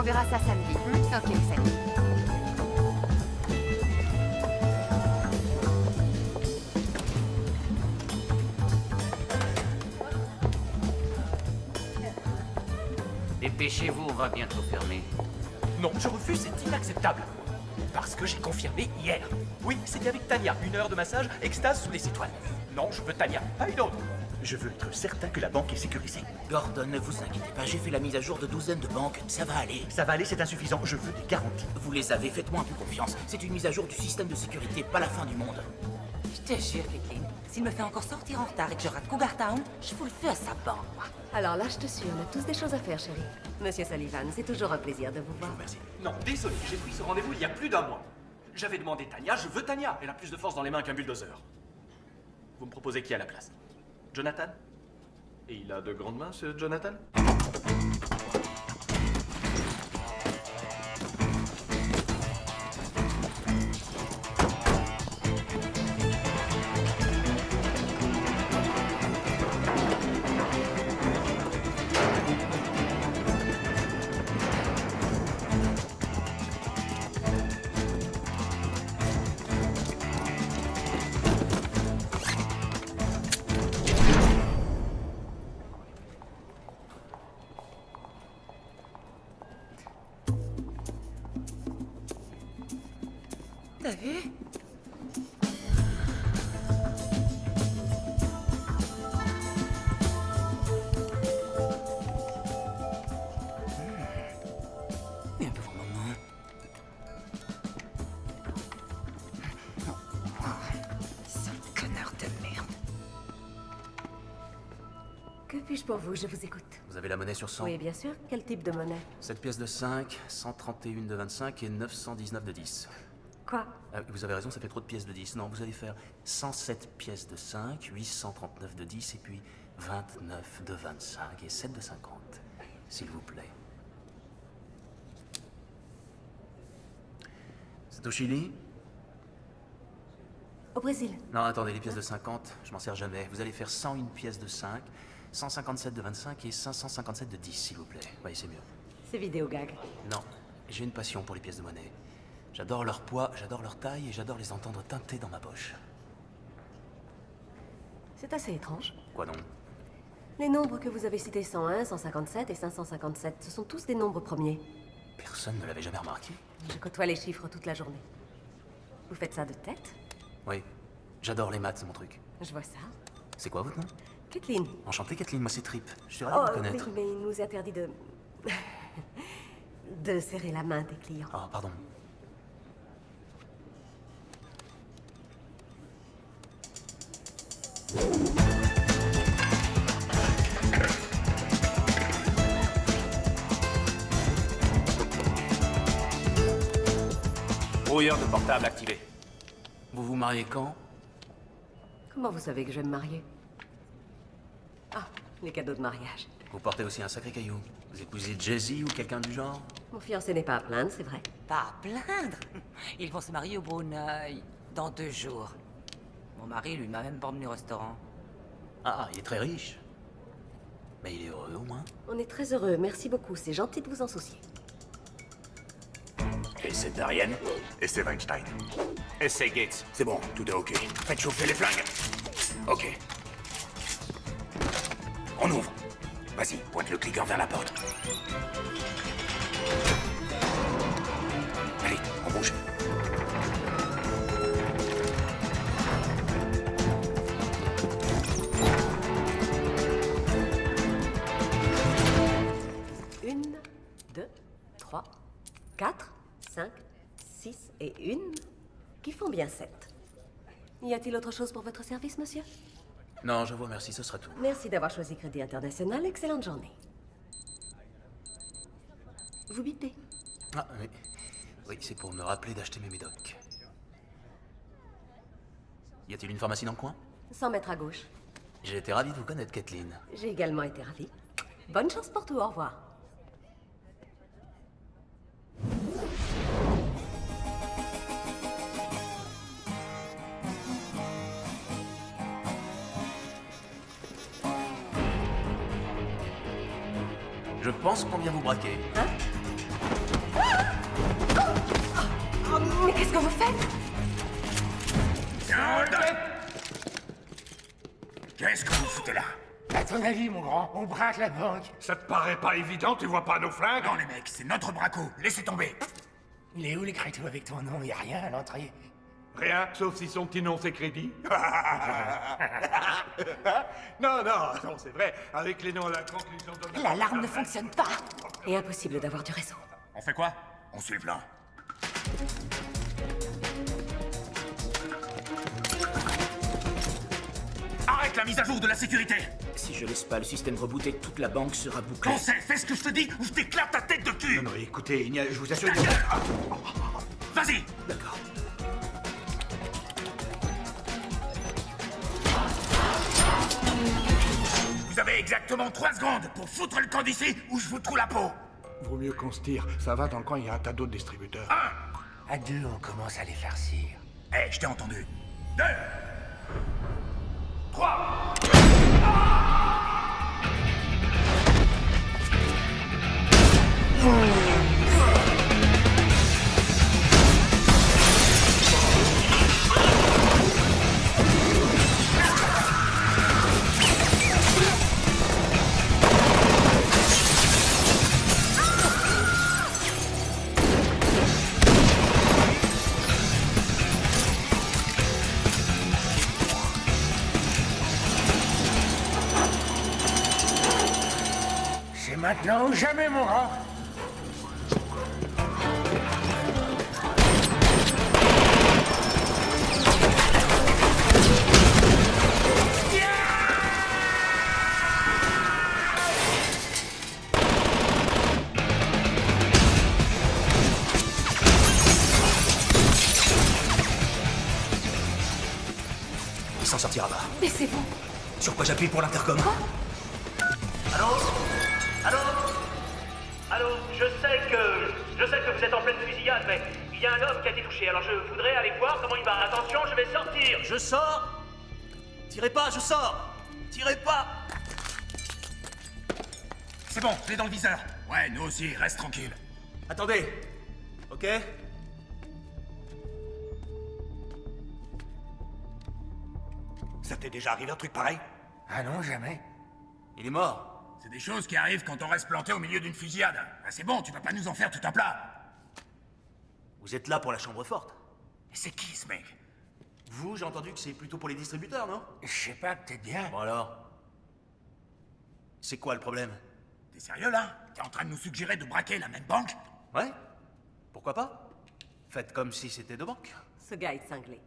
on verra ça samedi. Ok, salut. Dépêchez-vous, on va bientôt fermer. Non, je refuse, c'est inacceptable. Parce que j'ai confirmé hier. Oui, c'était avec Tania. 1 heure de massage, extase sous les étoiles. Non, je veux Tania, pas une autre. Je veux être certain que la banque est sécurisée. Gordon, ne vous inquiétez pas, j'ai fait la mise à jour de douzaines de banques, ça va aller. Ça va aller, c'est insuffisant. Je veux des garanties. Vous les avez, faites-moi un peu confiance. C'est une mise à jour du système de sécurité, pas la fin du monde. Je te jure, Kathleen, s'il me fait encore sortir en retard et que je rate Cougar Town, je vous le fais à sa banque, moi. Alors là, je te suis, on a tous des choses à faire, chérie. Monsieur Sullivan, c'est toujours un plaisir de vous voir. Merci. Non, désolé, j'ai pris ce rendez-vous il y a plus d'1 mois. J'avais demandé Tania, je veux Tania. Elle a plus de force dans les mains qu'un bulldozer. Vous me proposez qui à la place? Jonathan? Et il a de grandes mains, ce Jonathan? T'as vu? Mais un pauvre maman. Sale connard de merde. Que puis-je pour vous? Je vous écoute. Vous avez la monnaie sur 100? Oui, bien sûr. Quel type de monnaie? 7 pièces de 5, 131 de 25 et 919 de 10. Quoi? Ah, vous avez raison, ça fait trop de pièces de 10. Non, vous allez faire 107 pièces de 5, 839 de 10 et puis 29 de 25 et 7 de 50. S'il vous plaît. C'est au Chili? Au Brésil. Non, attendez, les pièces de 50, je m'en sers jamais. Vous allez faire 101 pièces de 5, 157 de 25 et 557 de 10, s'il vous plaît. Oui, c'est mieux. C'est vidéo gag. Non, j'ai une passion pour les pièces de monnaie. J'adore leur poids, j'adore leur taille et j'adore les entendre teinter dans ma poche. C'est assez étrange. Quoi donc? Les nombres que vous avez cités, 101, 157 et 557, ce sont tous des nombres premiers. Personne ne l'avait jamais remarqué? Je côtoie les chiffres toute la journée. Vous faites ça de tête? Oui, j'adore les maths, c'est mon truc. Je vois ça. C'est quoi votre nom? Kathleen. Enchanté Kathleen, moi c'est Trip. Je suis Oh, ravi de vous connaître. oui, mais il nous est interdit de... de serrer la main des clients. Oh, pardon. Brouilleur de portable activé. Vous vous mariez quand? Comment vous savez que je vais me marier? Ah, les cadeaux de mariage. Vous portez aussi un sacré caillou. Vous épousez Jay-Z ou quelqu'un du genre? Mon fiancé n'est pas à plaindre, c'est vrai. Pas à plaindre. Ils vont se marier au Brunei dans 2 jours. Mon mari, lui, m'a même pas emmené au restaurant. Ah, il est très riche. Mais il est heureux au moins. On est très heureux, merci beaucoup, c'est gentil de vous en soucier. Et c'est Darian. Et c'est Weinstein. Et c'est Gates. C'est bon, tout est ok. Faites chauffer les flingues. Ok. On ouvre. Vas-y, pointe le cliqueur vers la porte. Allez, on bouge. Une, 2, 3, 4, 5, 6 et 1, qui font bien 7. Y a-t-il autre chose pour votre service, monsieur? Non, je vous remercie, ce sera tout. Merci d'avoir choisi Crédit International, excellente journée. Vous bipez. Ah, oui. Oui, c'est pour me rappeler d'acheter mes médocs. Y a-t-il une pharmacie dans le coin? 100 mètres à gauche. J'ai été ravi de vous connaître, Kathleen. J'ai également été ravie. Bonne chance pour tout, au revoir. Je pense qu'on vient vous braquer. Hein? Qu'est-ce que vous faites? Qu'est-ce que vous foutez là? À ton avis, mon grand, on braque la banque. Ça te paraît pas évident, tu vois pas nos flingues? Non, les mecs, c'est notre braco. Laissez tomber. Il est où les crétaux avec ton nom? Y a rien à l'entrée. Rien, sauf si son petit nom c'est crédit. Non, c'est vrai. Avec les noms à la conclusion de... L'alarme ne fonctionne pas. Et impossible d'avoir du réseau. On fait quoi? On suit le plan. Arrête la mise à jour de la sécurité! Si je laisse pas le système rebooter, toute la banque sera bouclée. Conseil, fais ce que je te dis ou je t'éclate ta tête de cul! Non, écoutez, je vous assure... Ta gueule. Vas-y! D'accord. Vous avez exactement 3 secondes pour foutre le camp d'ici ou je vous trouve la peau! Vaut mieux qu'on se tire. Ça va, dans le coin, il y a un tas d'autres distributeurs. À deux, on commence à les farcir. Eh, je t'ai entendu. 2, 3. C'est maintenant ou jamais, mon grand. Il s'en sortira pas. Baissez-vous. Sur quoi j'appuie pour l'intercom? Allô? Allô? Allô? Je sais que vous êtes en pleine fusillade, mais il y a un homme qui a été touché, alors je voudrais aller voir comment il va. Attention, je vais sortir! Je sors. Tirez pas, je sors. Tirez pas. C'est bon, je l'ai dans le viseur. Ouais, nous aussi, reste tranquille. Attendez. Ok? Ça t'est déjà arrivé un truc pareil? Ah non, jamais. Il est mort. C'est des choses qui arrivent quand on reste planté au milieu d'une fusillade. Ah, c'est bon, tu vas pas nous en faire tout un plat. Vous êtes là pour la chambre forte. C'est qui ce mec? Vous, j'ai entendu que c'est plutôt pour les distributeurs, non? Je sais pas, peut-être bien. Bon alors. C'est quoi le problème? T'es sérieux là? T'es en train de nous suggérer de braquer la même banque? Ouais? Pourquoi pas? Faites comme si c'était deux banques. Ce gars est cinglé.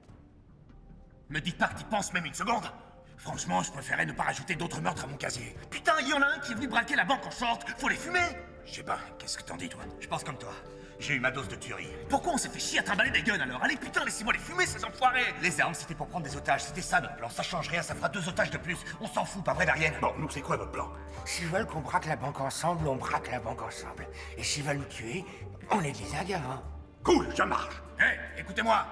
Me dites pas que t'y penses même une seconde. Franchement, je préférais ne pas rajouter d'autres meurtres à mon casier. Putain, il y en a un qui est venu braquer la banque en short. Faut les fumer. Je sais pas, qu'est-ce que t'en dis, toi? Je pense comme toi. J'ai eu ma dose de tuerie. Pourquoi on s'est fait chier à trimballer des guns alors? Allez, putain, laissez-moi les fumer, ces enfoirés! Les armes, c'était pour prendre des otages. C'était ça notre plan. Ça change rien, ça fera 2 otages de plus. On s'en fout, pas vrai, Darienne? Bon, nous, c'est quoi notre plan? S'ils veulent qu'on braque la banque ensemble, on braque la banque ensemble. Et s'ils veulent nous tuer, on les désingue avant. Cool, je marche. Hé, écoutez-moi.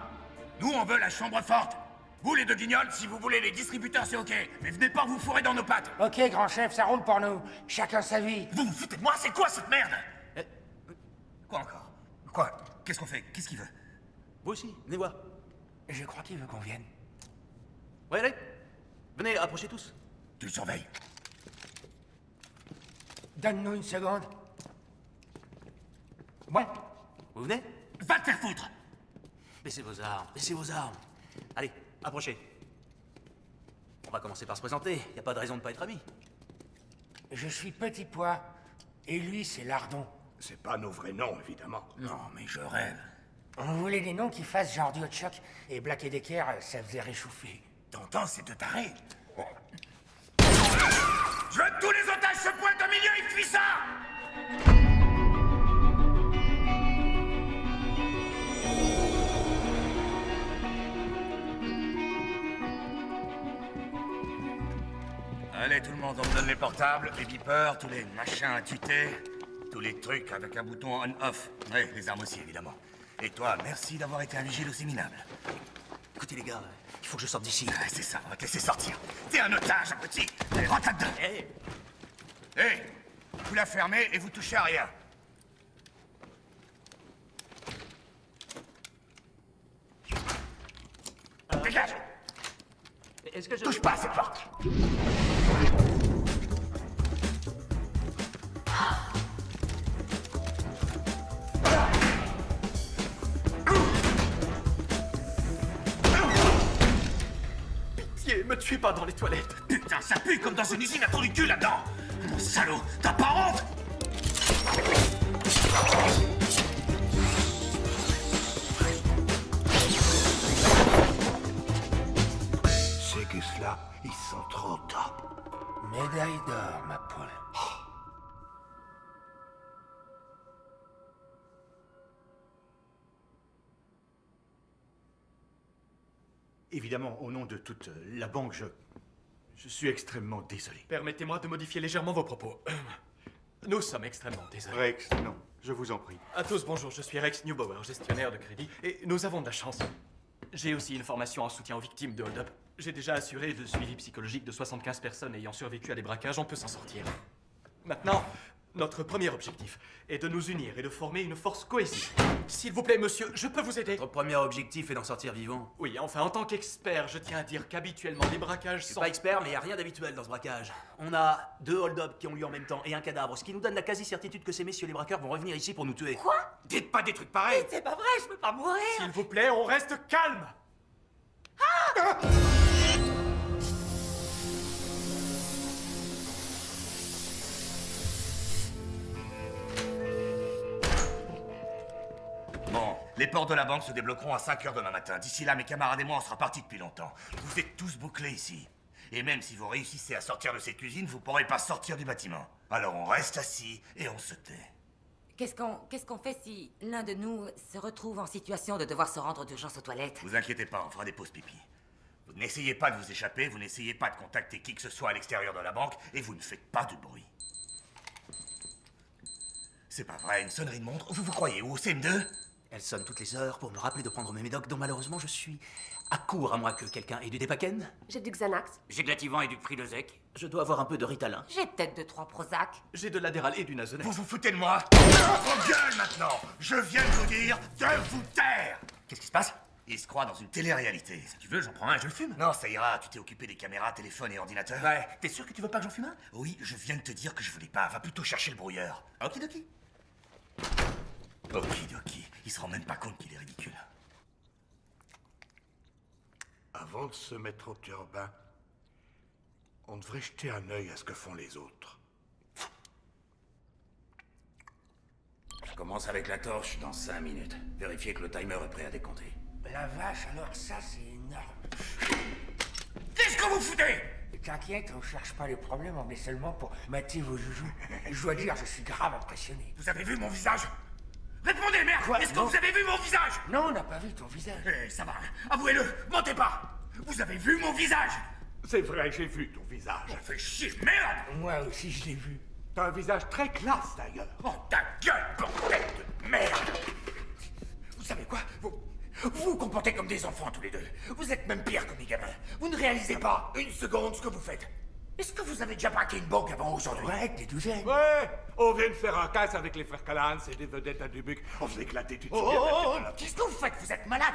Nous, on veut la chambre forte. Vous, les deux guignols, si vous voulez les distributeurs, c'est ok. Mais venez pas vous fourrer dans nos pattes. Ok, grand chef, ça roule pour nous. Chacun sa vie. Vous vous foutez de moi, c'est quoi cette merde? Quoi encore? Quoi? Qu'est-ce qu'on fait? Qu'est-ce qu'il veut? Vous aussi, venez voir. Je crois qu'il veut qu'on vienne. Ouais, allez. Venez, approchez tous. Tu le surveilles. Donne-nous une seconde. Ouais. Vous venez? Va te faire foutre! Baissez vos armes, baissez vos armes. Allez, approchez. On va commencer par se présenter. Y a pas de raison de pas être amis. Je suis Petit Pois. Et lui, c'est Lardon. C'est pas nos vrais noms, évidemment. Non, mais je rêve. On voulait des noms qui fassent genre du hot choc. Et Black et Decker, ça faisait réchauffer. T'entends, c'est de tarés. Je veux que tous les otages se pointent au milieu et fuient ça! Allez, tout le monde, on me donne les portables, les beepers, tous les machins à tuter, tous les trucs avec un bouton on-off. Oui, les armes aussi, évidemment. Et toi, merci d'avoir été un vigile aussi minable. Écoutez les gars, il faut que je sorte d'ici. Ah, c'est ça, on va te laisser sortir. T'es un otage, abruti. Allez, rentre là-dedans. Hé, vous la fermez et vous touchez à rien. Est-ce que je... Touche pas à cette porte. Pitié, me tuez pas dans les toilettes. Putain, ça pue comme dans une usine à trous du cul là-dedans. Mon salaud, t'as pas honte? Ces gus-là, ils sont trop top. Médaille d'or, ma poule. Évidemment, au nom de toute la banque, je suis extrêmement désolé. Permettez-moi de modifier légèrement vos propos. Nous sommes extrêmement désolés. Rex, non, je vous en prie. À tous, bonjour, je suis Rex Neubauer, gestionnaire de crédit, et nous avons de la chance. J'ai aussi une formation en soutien aux victimes de hold-up. J'ai déjà assuré le suivi psychologique de 75 personnes ayant survécu à des braquages, on peut s'en sortir. Maintenant, notre premier objectif est de nous unir et de former une force cohésive. S'il vous plaît, monsieur, je peux vous aider? Votre premier objectif est d'en sortir vivant. Oui, enfin, en tant qu'expert, je tiens à dire qu'habituellement, les braquages Je suis sont... pas expert, mais il n'y a rien d'habituel dans ce braquage. On a 2 hold-up qui ont lieu en même temps et un cadavre, ce qui nous donne la quasi-certitude que ces messieurs les braqueurs vont revenir ici pour nous tuer. Quoi? Dites pas des trucs pareils. C'est pas vrai, je peux pas mourir. S'il vous plaît, on reste calme. Bon, les portes de la banque se débloqueront à 5 h demain matin. D'ici là, mes camarades et moi, on sera partis depuis longtemps. Vous êtes tous bouclés ici. Et même si vous réussissez à sortir de cette cuisine, vous pourrez pas sortir du bâtiment. Alors on reste assis et on se tait. Qu'est-ce qu'on fait si l'un de nous se retrouve en situation de devoir se rendre d'urgence aux toilettes? Vous inquiétez pas, on fera des pauses pipi. Vous n'essayez pas de vous échapper, vous n'essayez pas de contacter qui que ce soit à l'extérieur de la banque, et vous ne faites pas de bruit. C'est pas vrai, une sonnerie de montre? Vous croyez où? Au CM2? Elle sonne toutes les heures pour me rappeler de prendre mes médocs dont malheureusement je suis à court à moins que quelqu'un ait du Dépaken. J'ai du Xanax. J'ai de l'Ativan et du Prilosec. Je dois avoir un peu de Ritalin. J'ai peut-être 2-3 Prozac. J'ai de l'adéral et du Nasonex. Vous vous foutez de moi? Votre gueule maintenant! Je viens de vous dire de vous taire! Qu'est-ce qui se passe? Il se croit dans une télé-réalité. Si tu veux, j'en prends un, je le fume. Non, ça ira, tu t'es occupé des caméras, téléphones et ordinateurs. Ouais. T'es sûr que tu veux pas que j'en fume un? Oui, je viens de te dire que je voulais pas. Va plutôt chercher le brouilleur. Okidoki. Okidoki. Il se rend même pas compte qu'il est ridicule. Avant de se mettre au turbin, on devrait jeter un œil à ce que font les autres. Je commence avec la torche dans 5 minutes. Vérifiez que le timer est prêt à décompter. La vache, alors ça, c'est énorme. Qu'est-ce que vous foutez? T'inquiète, on cherche pas les problèmes, on est seulement pour mater vos joujoux. Je dois dire, je suis grave impressionné. Vous avez vu mon visage? Répondez, merde! Quoi? Est-ce que Non. vous avez vu mon visage? Non, on n'a pas vu ton visage. Eh, ça va, avouez-le, mentez pas! Vous avez vu mon visage? C'est vrai, j'ai vu ton visage. Ça fait chier, merde! Moi aussi, je l'ai vu. T'as un visage très classe, d'ailleurs. Oh, ta gueule, bordel de merde! Vous savez quoi? Vous vous comportez comme des enfants tous les deux. Vous êtes même pire que mes gamins. Vous ne réalisez pas une seconde ce que vous faites. Est-ce que vous avez déjà braqué une banque avant aujourd'hui? Ouais, des douzaines. Ouais, on vient de faire un casse avec les frères Callans et des vedettes à Dubuc. On s'est éclaté, tu te souviens? Qu'est-ce que vous faites? Vous êtes malade?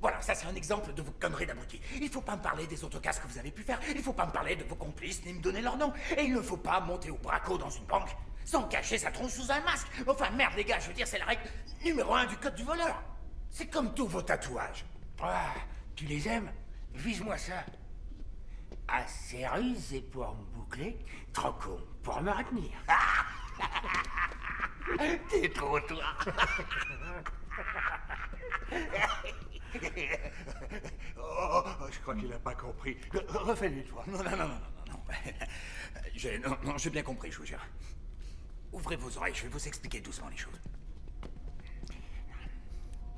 Voilà, ça c'est un exemple de vos conneries d'abrutis. Il faut pas me parler des autres casses que vous avez pu faire. Il faut pas me parler de vos complices ni me donner leur nom. Et il ne faut pas monter au braco dans une banque sans cacher sa tronche sous un masque. Enfin merde les gars, je veux dire c'est la règle numéro 1 du code du voleur. C'est comme tous vos tatouages. Ah, tu les aimes? Vise-moi ça. Assez rusé pour me boucler, trop con pour me retenir. T'es trop toi. Oh, je crois qu'il n'a pas compris. Refais-lui, toi. Non. J'ai bien compris, je vous jure. Ouvrez vos oreilles, je vais vous expliquer doucement les choses.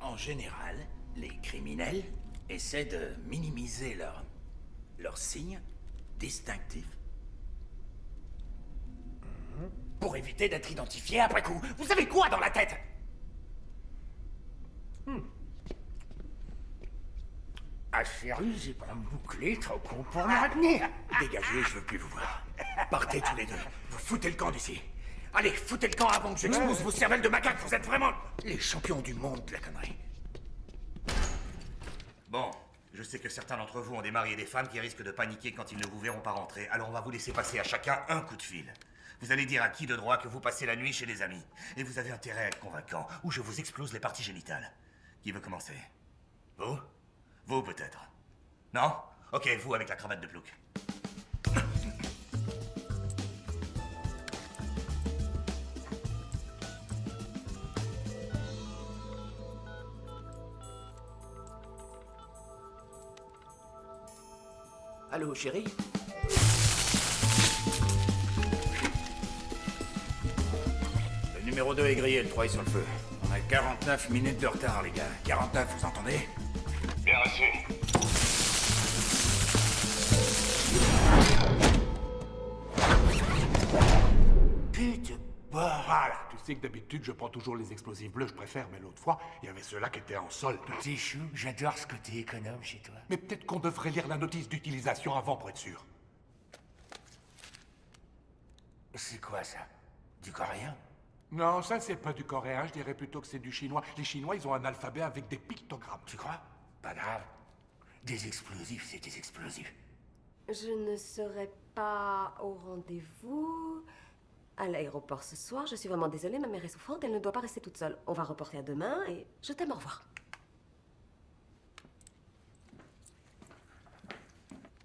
En général, les criminels essaient de minimiser leurs signes distinctifs pour éviter d'être identifiés après coup. Vous avez quoi dans la tête? Assez rusé pour me boucler, trop con pour me retenir. Dégagez, je veux plus vous voir. Partez tous les deux. Vous foutez le camp d'ici. Allez, foutez le camp avant que j'expose vos cervelles de macaque. Vous êtes vraiment les champions du monde de la connerie. Bon, Je sais que certains d'entre vous ont des maris et des femmes qui risquent de paniquer quand ils ne vous verront pas rentrer. Alors on va vous laisser passer à chacun un coup de fil. Vous allez dire à qui de droit que vous passez la nuit chez des amis. Et vous avez intérêt à être convaincant, ou je vous explose les parties génitales. Qui veut commencer? Vous? Vous peut-être. Non? Ok, vous avec la cravate de plouc. Allô, chérie? Le numéro 2 est grillé, le 3 est sur le feu. On a 49 minutes de retard, les gars. 49, vous entendez? Bien reçu. Putain, Voilà, tu sais que d'habitude je prends toujours les explosifs bleus, je préfère, mais l'autre fois, il y avait ceux-là qui étaient en solde. T'es chou, j'adore ce côté économe chez toi. Mais peut-être qu'on devrait lire la notice d'utilisation avant pour être sûr. C'est quoi ça? Du coréen? Non, ça c'est pas du coréen, je dirais plutôt que c'est du chinois. Les Chinois, ils ont un alphabet avec des pictogrammes. Tu crois? Pas grave. Des explosifs, c'est des explosifs. Je ne serai pas au rendez-vous à l'aéroport ce soir. Je suis vraiment désolée, ma mère est souffrante, elle ne doit pas rester toute seule. On va reporter à demain et je t'aime, au revoir.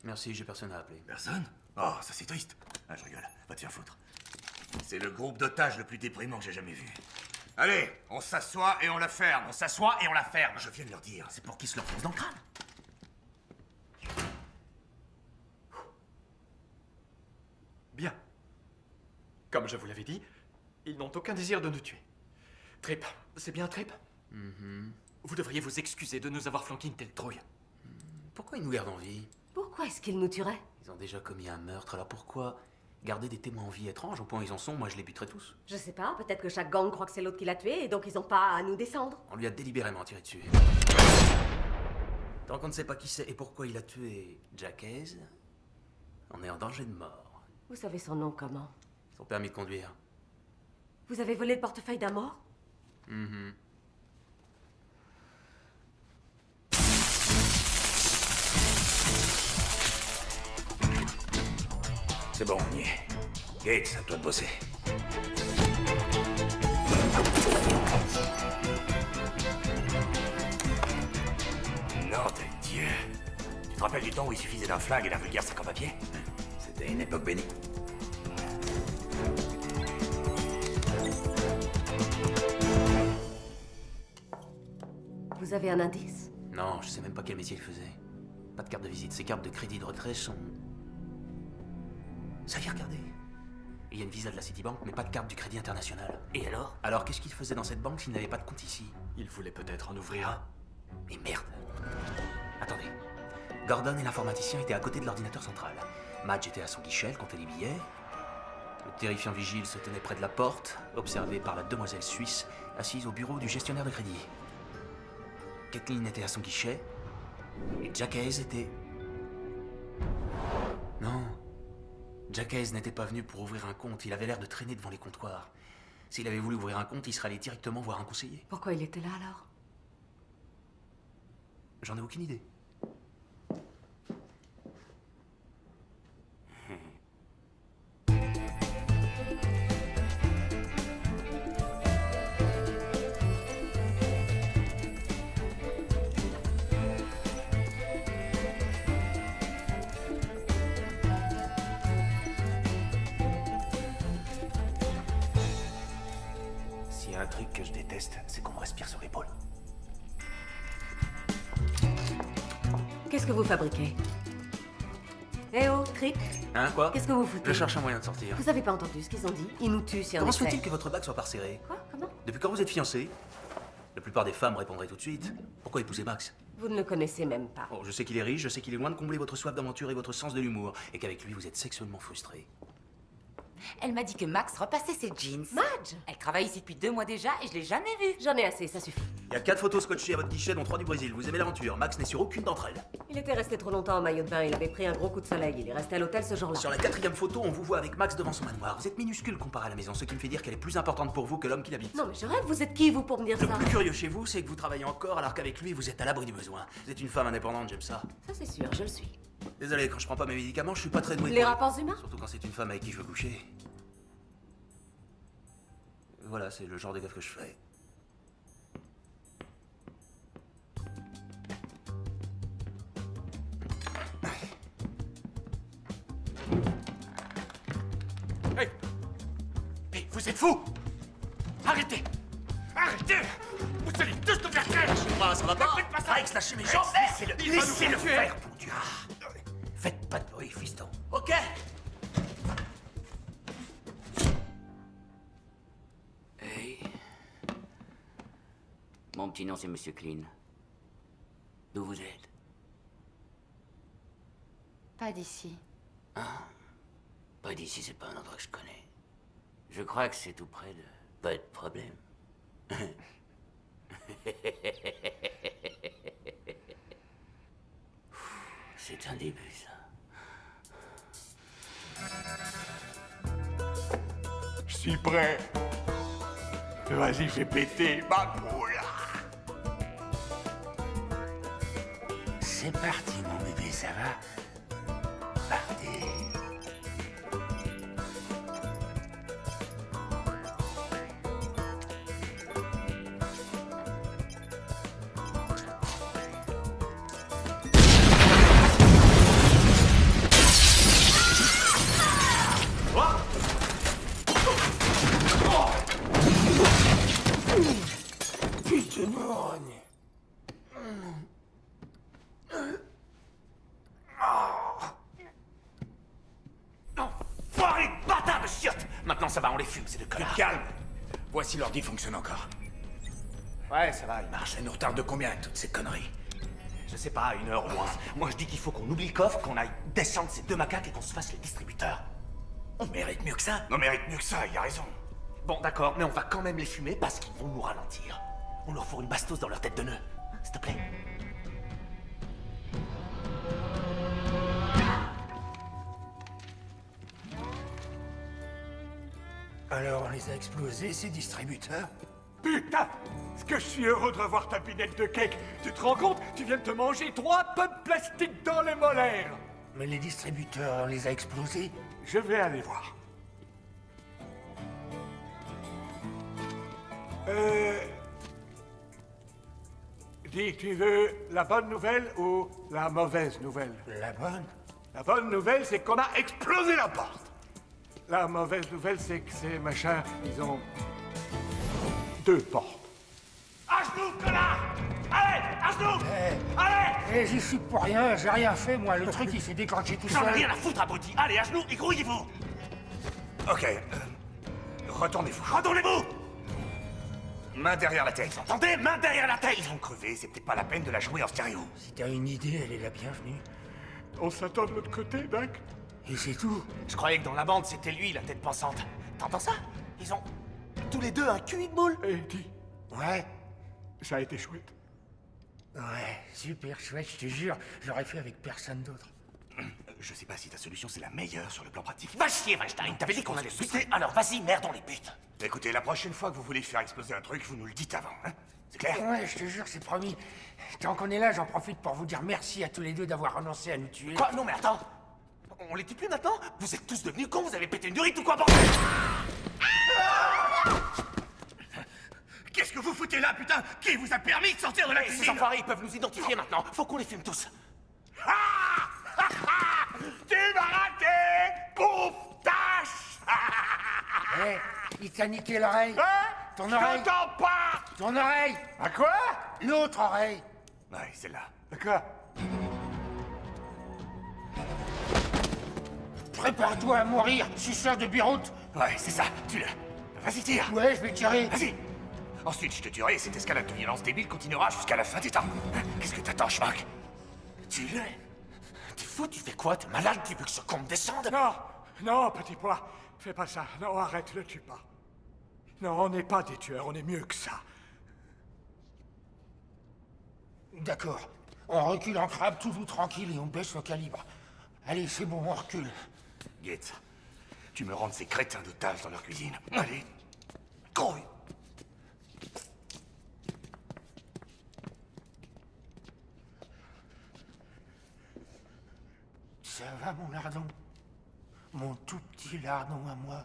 Merci, j'ai personne à appeler. Personne? Oh, ça c'est triste. Ah, je rigole. Va te faire foutre. C'est le groupe d'otages le plus déprimant que j'ai jamais vu. Allez, on s'assoit et on la ferme. On s'assoit et on la ferme. Je viens de leur dire. C'est pour qu'ils se leur foncent dans le crâne. Bien. Comme je vous l'avais dit, ils n'ont aucun désir de nous tuer. Trip, c'est bien Trip? Vous devriez vous excuser de nous avoir flanqué une telle trouille. Pourquoi ils nous gardent en vie? Pourquoi est-ce qu'ils nous tueraient? Ils ont déjà commis un meurtre, alors pourquoi garder des témoins en vie étranges au point où ils en sont? Moi, je les buterais tous. Je sais pas, peut-être que chaque gang croit que c'est l'autre qui l'a tué et donc ils ont pas à nous descendre. On lui a délibérément tiré dessus. Tant qu'on ne sait pas qui c'est et pourquoi il a tué Jack Hayes, on est en danger de mort. Vous savez son nom comment? Son permis de conduire. Vous avez volé le portefeuille d'un mort? C'est bon, on y est. Gates, à toi de bosser. Nom de Dieu. Tu te rappelles du temps où il suffisait d'un flingue et d'un vulgaire sac en papier? C'était une époque bénie. Vous avez un indice? Non, je sais même pas quel métier il faisait. Pas de carte de visite. Ses cartes de crédit de retrait sont... Ça y est, regardez. Il y a une visa de la Citibank, mais pas de carte du Crédit International. Et alors? Alors, qu'est-ce qu'il faisait dans cette banque s'il n'avait pas de compte ici? Il voulait peut-être en ouvrir un. Mais merde. Attendez. Gordon et l'informaticien étaient à côté de l'ordinateur central. Madge était à son guichet, elle comptait les billets. Le terrifiant vigile se tenait près de la porte, observé par la demoiselle suisse, assise au bureau du gestionnaire de crédit. Kathleen était à son guichet, et Jack Hayes était... Non. Jack Hayes n'était pas venu pour ouvrir un compte, il avait l'air de traîner devant les comptoirs. S'il avait voulu ouvrir un compte, il serait allé directement voir un conseiller. Pourquoi il était là alors? J'en ai aucune idée. S'il y a un truc que je déteste, c'est qu'on me respire sur l'épaule. Qu'est-ce que vous fabriquez? Eh oh, Trip, Hein, quoi? qu'est-ce que vous foutez? Je cherche un moyen de sortir. Vous avez pas entendu ce qu'ils ont dit? Ils nous tuent si on Comment est se fait-il fait. que votre bague soit parserrée? Quoi? Comment? Depuis quand vous êtes fiancé? La plupart des femmes répondraient tout de suite. Pourquoi épouser Max? Vous ne le connaissez même pas. Oh, je sais qu'il est riche, je sais qu'il est loin de combler votre soif d'aventure et votre sens de l'humour, et qu'avec lui vous êtes sexuellement frustré. Elle m'a dit que Max repassait ses jeans. Madge! Elle travaille ici depuis 2 mois déjà et je l'ai jamais vue. J'en ai assez, ça suffit. Il y a 4 photos scotchées à votre guichet, dont 3 du Brésil. Vous aimez l'aventure. Max n'est sur aucune d'entre elles. Il était resté trop longtemps en maillot de bain, il avait pris un gros coup de soleil. Il est resté à l'hôtel ce jour-là. Sur la 4e photo, on vous voit avec Max devant son manoir. Vous êtes minuscule comparé à la maison, ce qui me fait dire qu'elle est plus importante pour vous que l'homme qui l'habite. Non mais je rêve, vous êtes qui vous pour me dire Le ça? plus curieux chez vous, c'est que vous travaillez encore alors qu'avec lui, vous êtes à l'abri du besoin. Vous êtes une femme indépendante, j'aime ça. Ça c'est sûr, je le suis. Désolé, quand je prends pas mes médicaments, je suis pas très doué. Les pour rapports humains? Surtout quand c'est une femme avec qui je veux coucher. Voilà, c'est le genre de gaffe que je fais. Hey! Mais vous êtes fous! Arrêtez! Arrêtez! Vous allez tous nous faire taire! Ça va pas? Faites pas ça! Rex, lâchez mes jambes! Laissez-le faire! bon Dieu! Faites pas de bruit, fiston. Ok? Hey. Mon petit nom, c'est Monsieur Clean. D'où vous êtes? Pas d'ici. Pas d'ici, c'est pas un endroit que je connais. Je crois que c'est tout près de... Pas de problème. C'est un début, ça. Je suis prêt. Vas-y, fais péter ma poule. C'est parti, mon bébé, ça va? Partez. Putain, brogne. Enfoiré de bâtard de chiottes! Maintenant, ça va, on les fume, c'est de connards. Calme. Voici l'ordi fonctionne encore. Ouais, ça va, il marche. Ça nous retarde de combien, toutes ces conneries? Je sais pas, 1 heure au moins. Moi, je dis qu'il faut qu'on oublie le coffre, qu'on aille descendre ces 2 macaques et qu'on se fasse les distributeurs. On mérite mieux que ça. On mérite mieux que ça, il a raison. Bon, d'accord, mais on va quand même les fumer parce qu'ils vont nous ralentir. On leur fourre une bastos dans leur tête de nœud. S'il te plaît. Alors, on les a explosés, ces distributeurs? Putain! Est-ce que je suis heureux de revoir ta pinette de cake? Tu te rends compte? Tu viens de te manger 3 pommes plastiques dans les molaires! Mais les distributeurs, on les a explosés? Je vais aller voir. Dis, tu veux la bonne nouvelle ou la mauvaise nouvelle? La bonne? La bonne nouvelle, c'est qu'on a explosé la porte. La mauvaise nouvelle, c'est que ces machins, ils ont 2 portes. À genoux, connard! Allez, à genoux! Allez! J'y suis pour rien, j'ai rien fait, moi. Le truc, il s'est déclenché tout J'en ai seul. rien à foutre, abruti! Allez, à genoux et grouillez-vous! Ok, retournez-vous. Retournez-vous! Main derrière la tête. Entendez? Main derrière la tête! Ils vont crever, c'est peut-être pas la peine de la jouer en stéréo. Si t'as une idée, elle est la bienvenue. On s'attend de l'autre côté, Doc? Et c'est tout. Je croyais que dans la bande, c'était lui, la tête pensante. T'entends ça? Ils ont tous les deux un cul de boule. Et dis, Ouais. ça a été chouette. Ouais, super chouette, je te jure. J'aurais fait avec personne d'autre. Je sais pas si ta solution c'est la meilleure sur le plan pratique. Va chier, Weinstein! T'avais dit qu'on allait se buter, alors vas-y, merde, on les bute! Écoutez, la prochaine fois que vous voulez faire exploser un truc, vous nous le dites avant, hein? C'est clair? Ouais, je te jure, c'est promis. Tant qu'on est là, j'en profite pour vous dire merci à tous les deux d'avoir renoncé à nous tuer. Quoi? Non, mais attends! On les tue plus maintenant? Vous êtes tous devenus cons, vous avez pété une durite ou quoi, bordel? Qu'est-ce que vous foutez là, putain? Qui vous a permis de sortir de la Ces cuisine? enfoirés, ils peuvent nous identifier maintenant. Faut qu'on les fume tous. Tu m'as raté! Pouf! Tâche! Eh, il t'a niqué l'oreille. Ton Je oreille. t'entends pas! Ton oreille. À quoi? L'autre oreille. Ouais, celle-là. D'accord. Prépare-toi à mourir, suceur de Beyrouth. Ouais, c'est ça, tue-le. Vas-y, tire! Ouais, je vais tirer. Vas-y! Ensuite, je te tuerai et cette escalade de violence débile continuera jusqu'à la fin des temps. Hein? Qu'est-ce que t'attends, schmuck? Tue-le. T'es fou, tu fais quoi? T'es malade? Tu veux que ce con me descende? Non, non, petit pois. Fais pas ça. Non, arrête, le tue pas. Non, on n'est pas des tueurs, on est mieux que ça. D'accord. On recule en crabe, tout doux tranquille, et on baisse le calibre. Allez, c'est bon, on recule. Gates, tu me rends ces crétins d'otages dans leur cuisine. Allez, grouille. Ça va, mon lardon? Mon tout petit lardon à moi.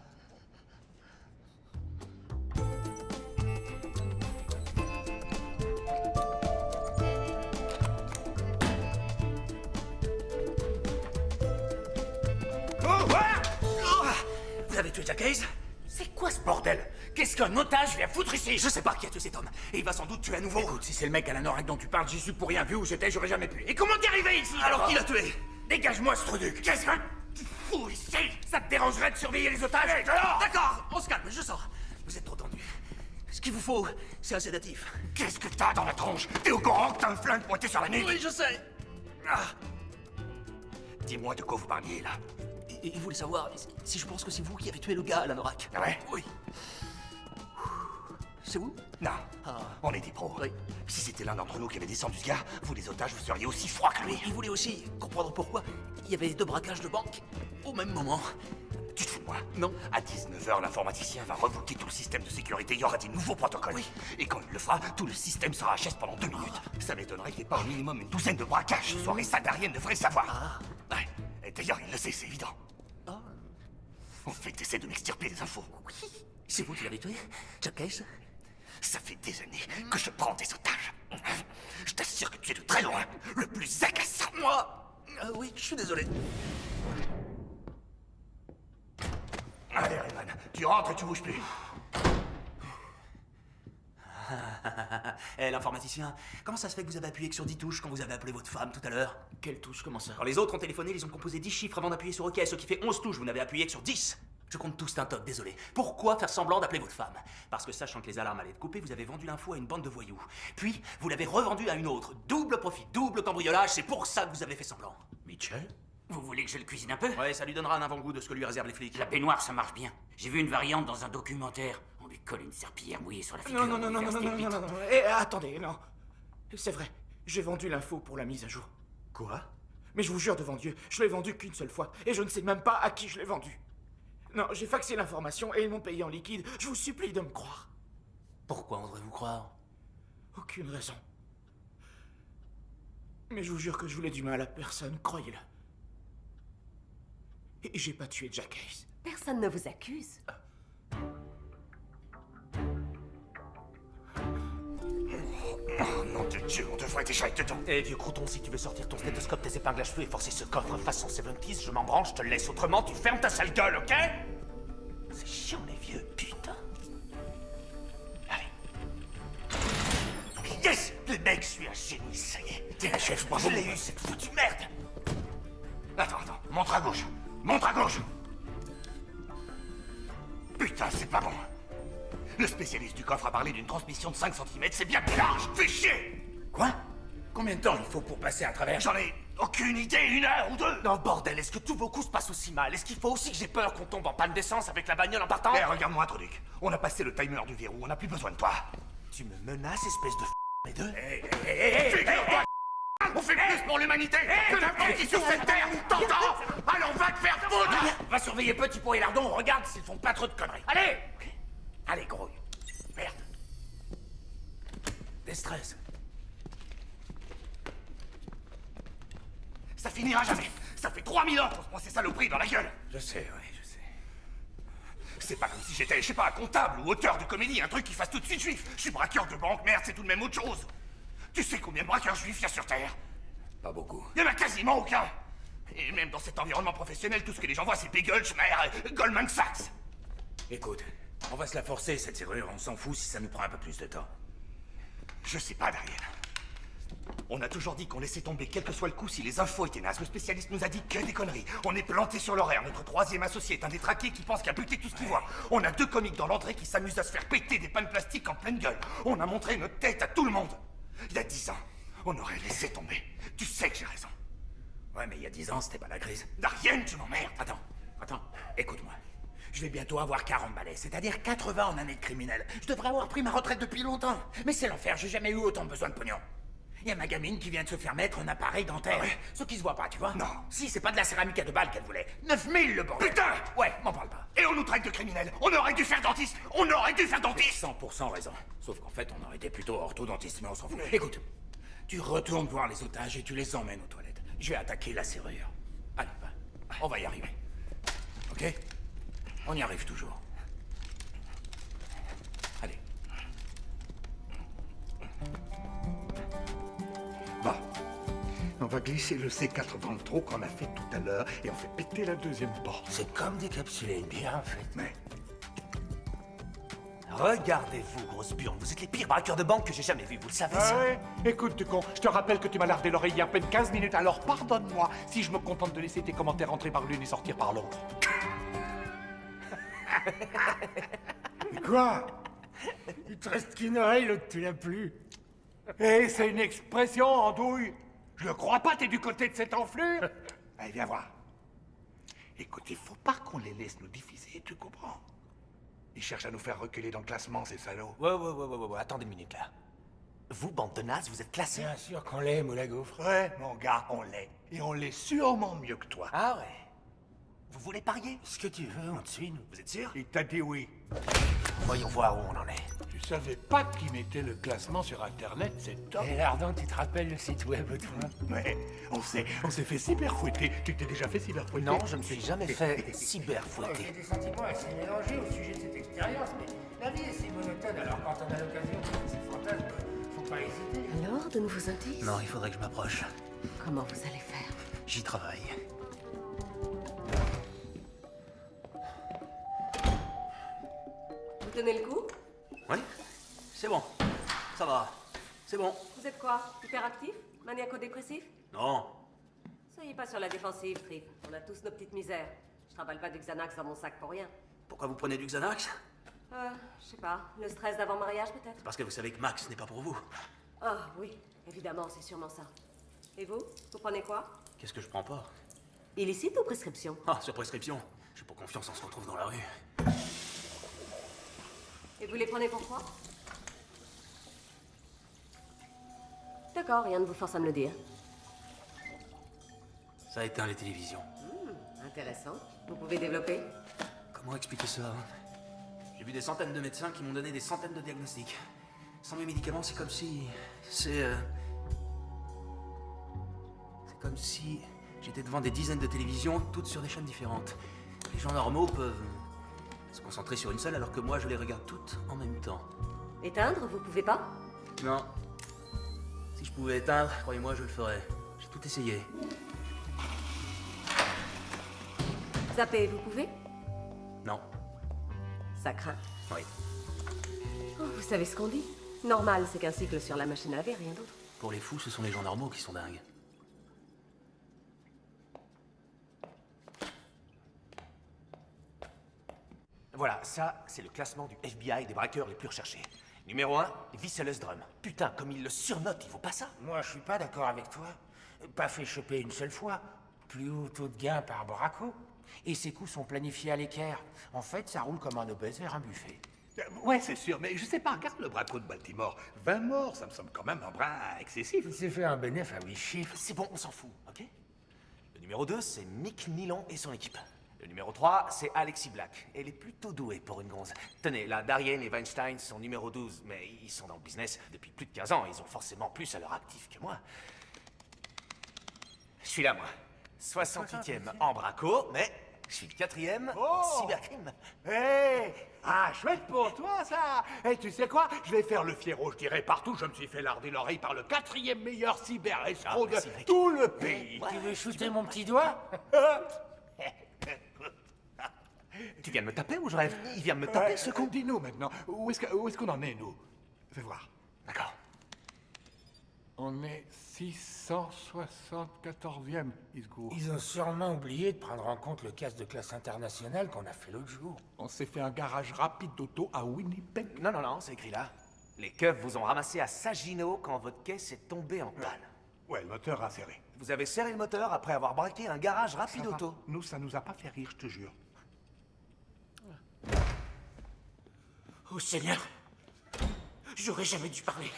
Vous avez tué Jack Hayes? C'est quoi ce bordel? Qu'est-ce qu'un otage vient foutre ici? Je sais pas qui a tué cet homme, et il va sans doute tuer à nouveau. Écoute, si c'est le mec à l'anorak dont tu parles, j'y suis pour rien. Vu où j'étais, j'aurais jamais pu. Et comment t'es arrivé ici? Alors qui l'a tué? Dégage-moi, ce truc. Qu'est-ce que tu fous ici? Ça te dérangerait de surveiller les otages? Allez, dehors! D'accord, on se calme, je sors. Vous êtes trop tendu. Ce qu'il vous faut, c'est un sédatif. Qu'est-ce que t'as dans la tronche? T'es au courant que t'as un flingue pointé sur la nuque? Oui, je sais. Ah. Dis-moi de quoi vous parliez, là. Et il voulait savoir si je pense que c'est vous qui avez tué le gars à l'anorak. Ah ouais? Oui. C'est vous? Non. Ah. On est des pros. Oui. Si c'était l'un d'entre nous qui avait descendu ce gars, vous les otages, vous seriez aussi froids que lui. Oui, il voulait aussi comprendre pourquoi il y avait 2 braquages de banque au même moment. Tu te fous de moi? Non. À 19h, l'informaticien va rebooker tout le système de sécurité. Il y aura des nouveaux protocoles. Oui. Et quand il le fera, tout le système sera HS pendant 2 minutes. Ça m'étonnerait qu'il n'y ait pas au minimum une douzaine de braquages. Soirée sadarienne devrait le savoir. Ah. Ouais. Et d'ailleurs, il le sait, c'est évident. Ah. En fait, t'essaies de m'extirper les infos. Oui. C'est vous qui l'avez tué, Jack Hayes? Ça fait des années que je prends des otages. Je t'assure que tu es de très loin le plus agaçant. Moi? Oui, je suis désolé. Allez, Rayman, tu rentres et tu bouges plus. L'informaticien, comment ça se fait que vous avez appuyé que sur 10 touches quand vous avez appelé votre femme tout à l'heure? Quelle touche? Comment ça? Quand les autres ont téléphoné, ils ont composé 10 chiffres avant d'appuyer sur OK, ce qui fait 11 touches. Vous n'avez appuyé que sur 10. Je compte tous d'un toc, désolé. Pourquoi faire semblant d'appeler votre femme? Parce que sachant que les alarmes allaient être coupées, vous avez vendu l'info à une bande de voyous. Puis, vous l'avez revendue à une autre. Double profit, double cambriolage, c'est pour ça que vous avez fait semblant. Mitchell? Vous voulez que je le cuisine un peu? Ouais, ça lui donnera un avant-goût de ce que lui réservent les flics. La baignoire, ça marche bien. J'ai vu une variante dans un documentaire. On lui colle une serpillière mouillée sur la figure. Non. Eh, attendez, non. C'est vrai, j'ai vendu l'info pour la mise à jour. Quoi? Mais je vous jure devant Dieu, je l'ai vendu qu'une seule fois, et je ne sais même pas à qui je l'ai vendu. Non, j'ai faxé l'information et ils m'ont payé en liquide. Je vous supplie de me croire. Pourquoi on devrait vous croire? Aucune raison. Mais je vous jure que je voulais du mal à personne, croyez-le. Et j'ai pas tué Jack Hayes. Personne ne vous accuse. Oh, nom de Dieu, on devrait déjà être dedans. Eh, vieux crouton, si tu veux sortir ton stéthoscope, tes épingles à cheveux et forcer ce coffre façon 70s, je m'en branche, je te le laisse autrement, tu fermes ta sale gueule, ok? C'est chiant, les vieux, putain. Allez. Yes! Le mec, je suis un génie, ça y est. Tiens, chef, bravo. Je l'ai eu, cette foutue merde! Attends, montre à gauche. Montre à gauche. Putain, c'est pas bon. Le spécialiste du coffre a parlé d'une transmission de 5 cm, c'est bien plus large. Fais chier! Quoi? Combien de temps il faut pour passer à travers? J'en ai aucune idée, 1 heure ou 2. Non, bordel, est-ce que tous vos coups se passent aussi mal? Est-ce qu'il faut aussi que j'ai peur qu'on tombe en panne d'essence avec la bagnole en partant? Eh, regarde-moi, Truc. On a passé le timer du verrou, on n'a plus besoin de toi. Tu me menaces, espèce de les deux? Figure-toi, on fait plus pour l'humanité que n'importe qui sur cette terre, t'entends? Alors va te faire foutre! Va surveiller Petit Pot et Lardon, regarde s'ils font pas trop de conneries. Allez! Allez, grouille. Merde. Des stress. Ça finira jamais. Ça fait 3000 ans qu'on se prend ces saloperies dans la gueule. Je sais, oui, je sais. C'est pas comme si j'étais, je sais pas, un comptable ou auteur de comédie, un truc qui fasse tout de suite juif. Je suis braqueur de banque, merde, c'est tout de même autre chose. Tu sais combien de braqueurs juifs il y a sur Terre? Pas beaucoup. Il y en a quasiment aucun. Et même dans cet environnement professionnel, tout ce que les gens voient, c'est Beagle, Schmer, Goldman Sachs. Écoute, on va se la forcer, cette serrure. On s'en fout si ça nous prend un peu plus de temps. Je sais pas, Dariel. On a toujours dit qu'on laissait tomber quel que soit le coup si les infos étaient nazes. Le spécialiste nous a dit que des conneries. On est planté sur l'horaire. Notre troisième associé est un détraqué qui pense qu'il a buté tout ce qu'il voit. On a 2 comiques dans l'entrée qui s'amusent à se faire péter des pannes plastiques en pleine gueule. On a montré notre tête à tout le monde. Il y a 10 ans, on aurait laissé tomber. Tu sais que j'ai raison. Ouais, mais il y a 10 ans, c'était pas la crise. Dariel, tu m'emmerdes. Attends. Écoute-moi. Je vais bientôt avoir 40 balais, c'est-à-dire 80 en année de criminel. Je devrais avoir pris ma retraite depuis longtemps. Mais c'est l'enfer, j'ai jamais eu autant besoin de pognon. Il y a ma gamine qui vient de se faire mettre un appareil dentaire. Ouais. Ce qui se voit pas, tu vois. Non. Si, c'est pas de la céramique à 2 balles qu'elle voulait. 9000 le bordel. Putain! Ouais, m'en parle pas. Et on nous traite de criminels. On aurait dû faire dentiste. On aurait dû faire dentiste. 100% raison. Sauf qu'en fait, on aurait été plutôt orthodontiste, mais on s'en fout. Écoute, tu retournes voir les otages et tu les emmènes aux toilettes. Je vais attaquer la serrure. Allez, va. On va y arriver. Ok? On y arrive toujours. Allez. Bon. On va glisser le C4 dans le trou qu'on a fait tout à l'heure et on fait péter la deuxième porte. C'est comme décapsuler une bière, en fait. Mais Regardez-vous, grosse burne, vous êtes les pires braqueurs de banque que j'ai jamais vus, vous le savez ça? ouais, écoute, tu con, je te rappelle que tu m'as lardé l'oreille il y a à peine 15 minutes, alors pardonne-moi si je me contente de laisser tes commentaires entrer par l'une et sortir par l'autre. Quoi? Il te reste qu'une oreille, l'autre tu l'as plus. Eh, c'est une expression, andouille. Je le crois pas, t'es du côté de cette enflure. Allez, viens voir. Écoute, il faut pas qu'on les laisse nous diffuser, tu comprends? Ils cherchent à nous faire reculer dans le classement, ces salauds. Ouais, attendez une minute là. Vous, bande de nazes, vous êtes classés? Bien sûr qu'on l'aime, ou la gaufre. Ouais, mon gars, on l'est. Et on l'est sûrement mieux que toi. Ah ouais. Vous voulez parier? Ce que tu veux, on te suit, nous. Vous êtes sûr? Il t'a dit oui. Voyons voir où on en est. Tu savais pas qu'ils mettaient le classement sur Internet, c'est top. Et Lardon, tu te rappelles le site web, toi? Ouais, on s'est fait cyberfouetter. Tu t'es déjà fait cyberfouetter? Non, je me suis jamais fait J'ai cyberfouetter. des sentiments assez mélangés au sujet de cette expérience, mais la vie est si monotone, alors quand on a l'occasion de faire ces fantasmes, faut pas hésiter. Alors, de nouveaux indices? Non, il faudrait que je m'approche. Comment vous allez faire? J'y travaille. Vous tenez le coup? Oui, c'est bon. Ça va. C'est bon. Vous êtes quoi? Hyperactif? Maniaco-dépressif? Non. Soyez pas sur la défensive, Trip. On a tous nos petites misères. Je travaille pas du Xanax dans mon sac pour rien. Pourquoi vous prenez du Xanax? Je sais pas. Le stress d'avant-mariage, peut-être? Parce que vous savez que Max n'est pas pour vous. Ah, oui. Évidemment, c'est sûrement ça. Et vous? Vous prenez quoi? Qu'est-ce que je prends pas? Illicite ou prescription? Ah, sur prescription. J'ai pas confiance, on se retrouve dans la rue. Et vous les prenez pourquoi? D'accord, rien ne vous force à me le dire. Ça a éteint les télévisions. Intéressant. Vous pouvez développer? Comment expliquer ça? J'ai vu des centaines de médecins qui m'ont donné des centaines de diagnostics. Sans mes médicaments, c'est comme si... C'est comme si j'étais devant des dizaines de télévisions, toutes sur des chaînes différentes. Les gens normaux peuvent se concentrer sur une seule, alors que moi, je les regarde toutes en même temps. Éteindre, vous pouvez pas? Non. Si je pouvais éteindre, croyez-moi, je le ferais. J'ai tout essayé. Zapper, vous pouvez? Non. Ça craint. Oui. Oh, vous savez ce qu'on dit? Normal, c'est qu'un cycle sur la machine à laver, rien d'autre. Pour les fous, ce sont les gens normaux qui sont dingues. Voilà, ça, c'est le classement du FBI des braqueurs les plus recherchés. Numéro 1, Visselus Drum. Putain, comme il le surnote, il vaut pas ça. Moi, je suis pas d'accord avec toi. Pas fait choper une seule fois. Plus haut taux de gain par braco. Et ses coups sont planifiés à l'équerre. En fait, ça roule comme un obèse vers un buffet. Ouais, c'est sûr, mais je sais pas, regarde le braco de Baltimore. 20 morts, ça me semble quand même un brin excessif. Il s'est fait un bénéfice à 8 chiffres. C'est bon, on s'en fout, ok? Le numéro 2, c'est Mick Nilon et son équipe. Le numéro 3, c'est Alexis Black. Elle est plutôt douée pour une gonze. Tenez, là, Darien et Weinstein sont numéro 12, mais ils sont dans le business depuis plus de 15 ans. Ils ont forcément plus à leur actif que moi. Je suis là, moi. 68e en braco, mais je suis le 4e cybercrime. Hé! Ah, chouette pour toi, ça! Et tu sais quoi? Je vais faire le fiero, je dirais partout. Je me suis fait larder l'oreille par le 4e meilleur cyber-escroc de merci, mec. tout le pays. Tu veux shooter mon petit doigt? Tu viens de me taper ou je rêve? Il vient de me taper, ce con. Dis-nous maintenant, où est-ce qu'on en est, nous? Fais voir. D'accord. On est 674e, Isgour. Ils ont sûrement oublié de prendre en compte le casse de classe internationale qu'on a fait l'autre jour. On s'est fait un garage rapide d'auto à Winnipeg. Non, c'est écrit là. Les keufs vous ont ramassé à Saginaw quand votre caisse est tombée en panne. Ouais, le moteur a serré. Vous avez serré le moteur après avoir braqué un garage rapide auto. Nous, ça nous a pas fait rire, je te jure. Oh Seigneur! J'aurais jamais dû parler.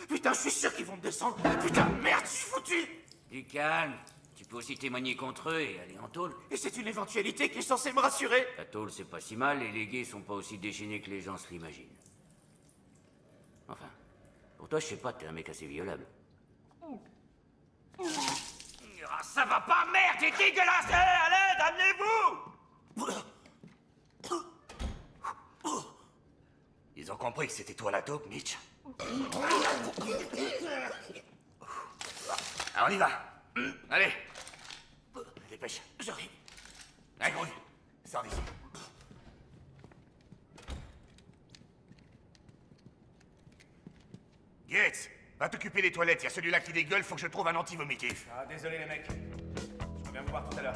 Putain, je suis sûr qu'ils vont me descendre. Putain, merde, je suis foutu! Du calme. Tu peux aussi témoigner contre eux et aller en tôle. Et c'est une éventualité qui est censée me rassurer. La tôle, c'est pas si mal, et les gays sont pas aussi déchaînés que les gens se l'imaginent. Enfin, pour toi, je sais pas, t'es un mec assez violable. Ah, ça va pas, merde, t'es dégueulasse! À l'aide, amenez-vous! Ils ont compris que c'était toi la taupe, Mitch. Alors on y va. Allez. Dépêche. J'arrive. Allez, grouille. Sors d'ici. Yates, va t'occuper des toilettes. Il y a celui-là qui dégueule, faut que je trouve un anti-vomitif. Ah, désolé les mecs. Je reviens vous voir tout à l'heure.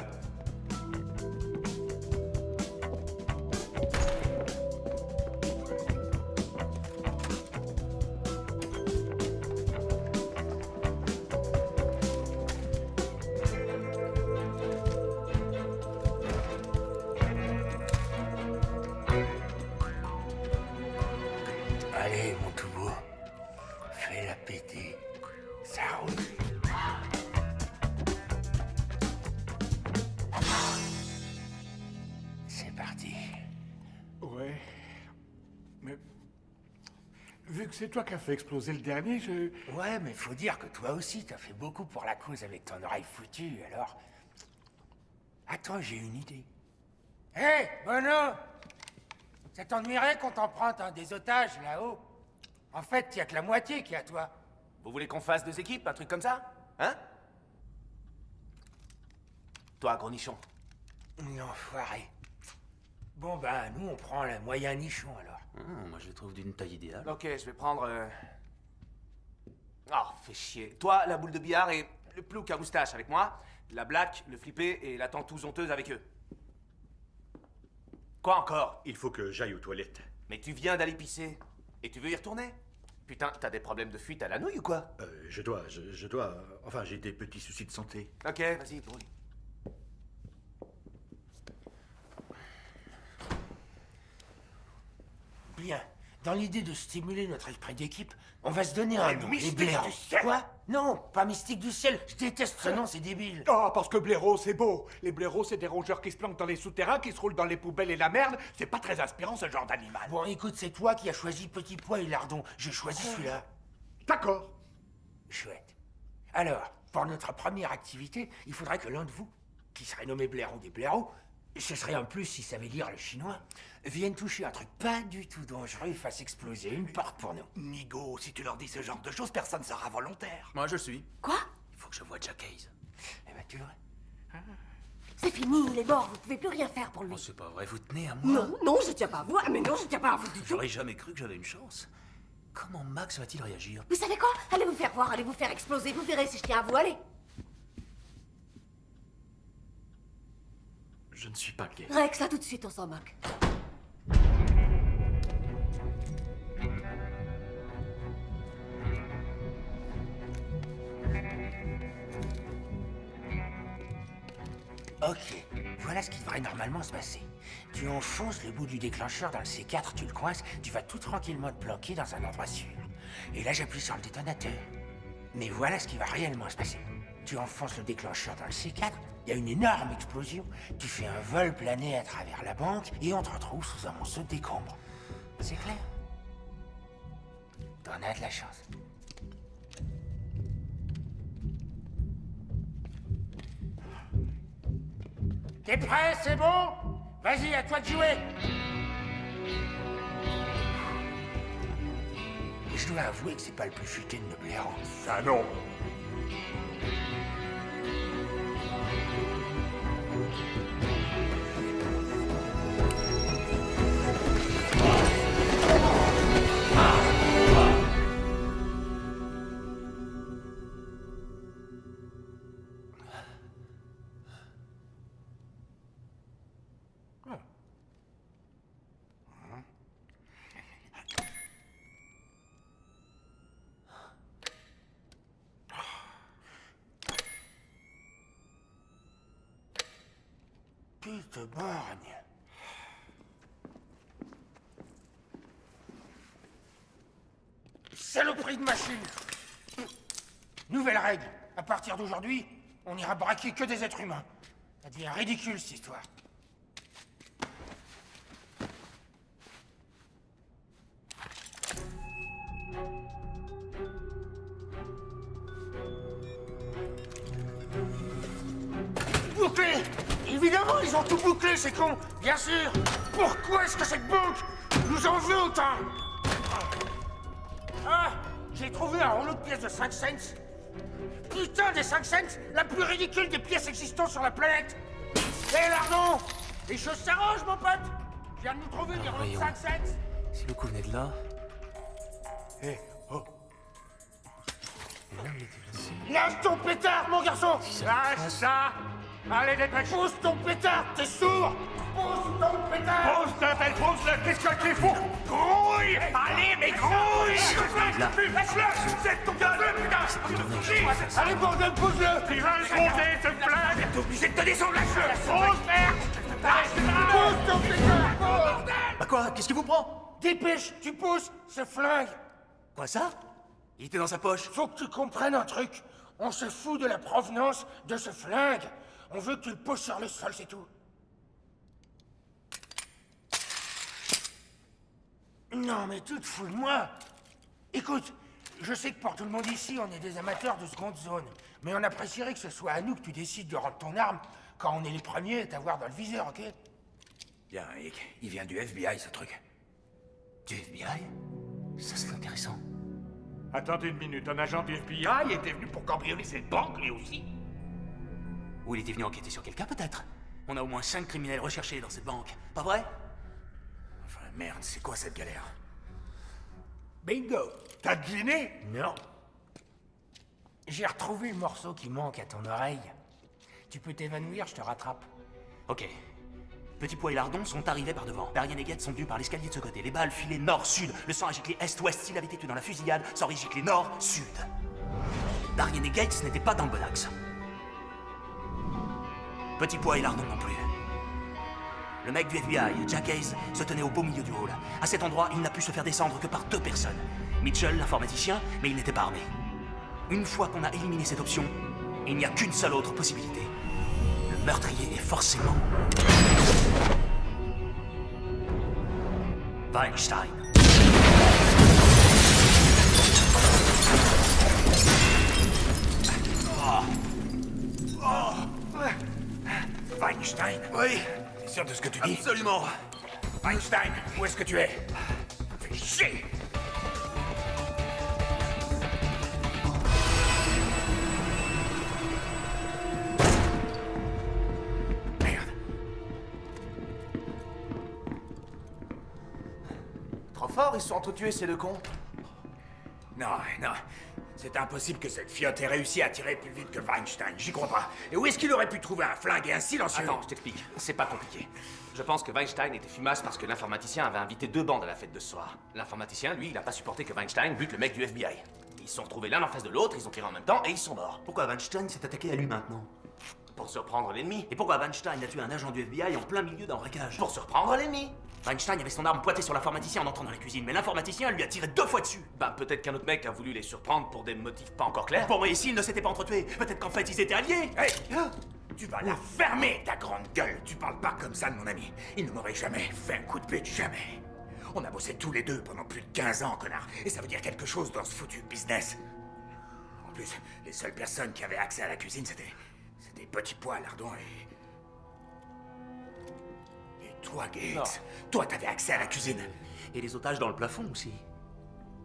Allez, mon tout beau. Fais-la péter. Ça roule. C'est parti. Ouais. Mais... Vu que c'est toi qui as fait exploser le dernier, je... Ouais, mais faut dire que toi aussi, t'as fait beaucoup pour la cause avec ton oreille foutue, alors... Attends, j'ai une idée. Hé, Bono! Ça t'ennuierait qu'on t'emprunte un des otages, là-haut? En fait, y a que la moitié qui est à toi. Vous voulez qu'on fasse 2 équipes, un truc comme ça? Hein? Toi, gros nichon. Enfoiré. Bon, ben, nous, on prend le moyen nichon, alors. Moi, je le trouve d'une taille idéale. Ok, je vais prendre... Oh, fais chier. Toi, la boule de billard et le plouc à moustache avec moi. La black, le flippé et la tantouse honteuse avec eux. Quoi encore? Il faut que j'aille aux toilettes. Mais tu viens d'aller pisser. Et tu veux y retourner? Putain, t'as des problèmes de fuite à la nouille ou quoi? Je dois... Enfin, j'ai des petits soucis de santé. Ok, vas-y, brûle. Bien. Dans l'idée de stimuler notre esprit d'équipe, on va se donner un nom. Les Mystique blaireaux. du ciel. Quoi? Non, pas mystique du ciel. Je déteste ce nom, c'est débile. Oh, parce que blaireau, c'est beau. Les blaireaux, c'est des rongeurs qui se planquent dans les souterrains, qui se roulent dans les poubelles et la merde. C'est pas très inspirant, ce genre d'animal. Bon, écoute, c'est toi qui as choisi Petit Pois et Lardon. J'ai choisi celui-là. D'accord. Chouette. Alors, pour notre première activité, il faudrait que l'un de vous, qui serait nommé blaireau des blaireaux, ce serait un plus s'il savait lire le chinois, vienne toucher un truc pas du tout dangereux et fasse exploser une porte pour nous. Nigo, si tu leur dis ce genre de choses, personne sera volontaire. Moi, je le suis. Quoi? Il faut que je voie Jack Hayes. Eh ben, tu vois. C'est fini, il est mort, vous pouvez plus rien faire pour lui. Oh, c'est pas vrai, vous tenez à moi? Non, non, je tiens pas à vous. Ah, mais non, je tiens pas à vous du tout. J'aurais jamais cru que j'avais une chance. Comment Max va-t-il réagir? Vous savez quoi? Allez vous faire voir, allez vous faire exploser, vous verrez si je tiens à vous, allez. Je ne suis pas gay. Rex, là tout de suite, on s'en moque. Ok, voilà ce qui devrait normalement se passer. Tu enfonces le bout du déclencheur dans le C4, tu le coinces, tu vas tout tranquillement te planquer dans un endroit sûr. Et là, j'appuie sur le détonateur. Mais voilà ce qui va réellement se passer. Tu enfonces le déclencheur dans le C4, il y a une énorme explosion, tu fais un vol plané à travers la banque et on te retrouve sous un monceau de décombres. C'est clair? T'en as de la chance. T'es prêt, c'est bon? Vas-y, à toi de jouer. Je dois avouer que c'est pas le plus futé de nos blaireaux. Ça non. Pute borgne. Saloperie de machine! Nouvelle règle. À partir d'aujourd'hui, on ira braquer que des êtres humains. Ça devient ridicule, cette histoire. Bouclé! Évidemment, ils ont tout bouclé, c'est con! Bien sûr! Pourquoi est-ce que cette banque nous en veut autant? Ah! J'ai trouvé un rouleau de pièces de 5 cents! Putain, des 5 cents! La plus ridicule des pièces existantes sur la planète! Hé, Lardon! Les choses s'arrangent, mon pote! Je viens de nous trouver des rouleaux de 5 cents! Si le coup venait de là... Hé, oh. Lâche ton pétard, mon garçon! Lâche ça! Allez, dépêche! Pousse ton pétard, t'es sourd! Pousse ton pétard! Pousse-le! Qu'est-ce que tu fous? Grouille! Allez, mais grouille! Laisse-le! C'est ton gueule, putain! Allez, bordel, pousse-le! Il va le foncer, ce flingue! T'es obligé de te descendre, lâche-le! Pousse, merde! Pousse ton pétard! Bordel! Bah quoi? Qu'est-ce qui vous prend? Dépêche, tu pousses ce flingue! Quoi ça? Il était dans sa poche. Faut que tu comprennes un truc. On se fout de la provenance de ce flingue. On veut que tu le poses sur le sol, c'est tout. Non, mais tu te fous de moi. Écoute, je sais que pour tout le monde ici, on est des amateurs de seconde zone. Mais on apprécierait que ce soit à nous que tu décides de rendre ton arme quand on est les premiers à t'avoir dans le viseur, ok? Bien, il vient du FBI, ce truc. Du FBI? Ça, c'est intéressant. Attendez une minute, un agent du FBI était venu pour cambrioler cette banque, lui aussi? Ou il était venu enquêter sur quelqu'un, peut-être? On a au moins 5 criminels recherchés dans cette banque, pas vrai? Enfin, merde, c'est quoi cette galère? Bingo! T'as deviné? Non. J'ai retrouvé le morceau qui manque à ton oreille. Tu peux t'évanouir, je te rattrape. Ok. Petit Pois et Lardon sont arrivés par devant. Darien et Gates sont venus par l'escalier de ce côté. Les balles filaient nord-sud. Le sang a giclé est-ouest. S'il avait été tué dans la fusillade, ça aurait giclé nord-sud. Darien et Gates n'étaient pas dans le bon axe. Petit Pois et Lardon non plus. Le mec du FBI, Jack Hayes, se tenait au beau milieu du hall. À cet endroit, il n'a pu se faire descendre que par 2 personnes. Mitchell, l'informaticien, mais il n'était pas armé. Une fois qu'on a éliminé cette option, il n'y a qu'une seule autre possibilité. Le meurtrier est forcément... Weinstein. Weinstein? Oui, T'es sûr de ce que tu dis? absolument. Weinstein, où est-ce que tu es? Fais chier! Merde. Trop fort, ils se sont entretués, ces 2 cons. Non, non. C'est impossible que cette fiotte ait réussi à tirer plus vite que Weinstein. J'y crois pas. Et où est-ce qu'il aurait pu trouver un flingue et un silencieux? Attends, je t'explique. C'est pas compliqué. Je pense que Weinstein était fumasse parce que l'informaticien avait invité 2 bandes à la fête de ce soir. L'informaticien, lui, il a pas supporté que Weinstein bute le mec du FBI. Ils se sont retrouvés l'un en face de l'autre, ils ont tiré en même temps et ils sont morts. Pourquoi Weinstein s'est attaqué à lui maintenant? Pour surprendre l'ennemi. Et pourquoi Weinstein a tué un agent du FBI en plein milieu d'un braquage? Pour surprendre l'ennemi. Weinstein avait son arme pointée sur l'informaticien en entrant dans la cuisine, mais l'informaticien lui a tiré 2 fois dessus. Bah, peut-être qu'un autre mec a voulu les surprendre pour des motifs pas encore clairs. Bon, et s'ils ne s'étaient pas entretués, peut-être qu'en fait ils étaient alliés. Hey! Tu vas la fermer, ta grande gueule! Tu parles pas comme ça de mon ami. Il ne m'aurait jamais fait un coup de pute, jamais. On a bossé tous les deux pendant plus de 15 ans, connard. Et ça veut dire quelque chose dans ce foutu business. En plus, les seules personnes qui avaient accès à la cuisine, c'était Petit Pois, Lardon et toi, Gates. Non. Toi, t'avais accès à la cuisine. Et les otages dans le plafond aussi.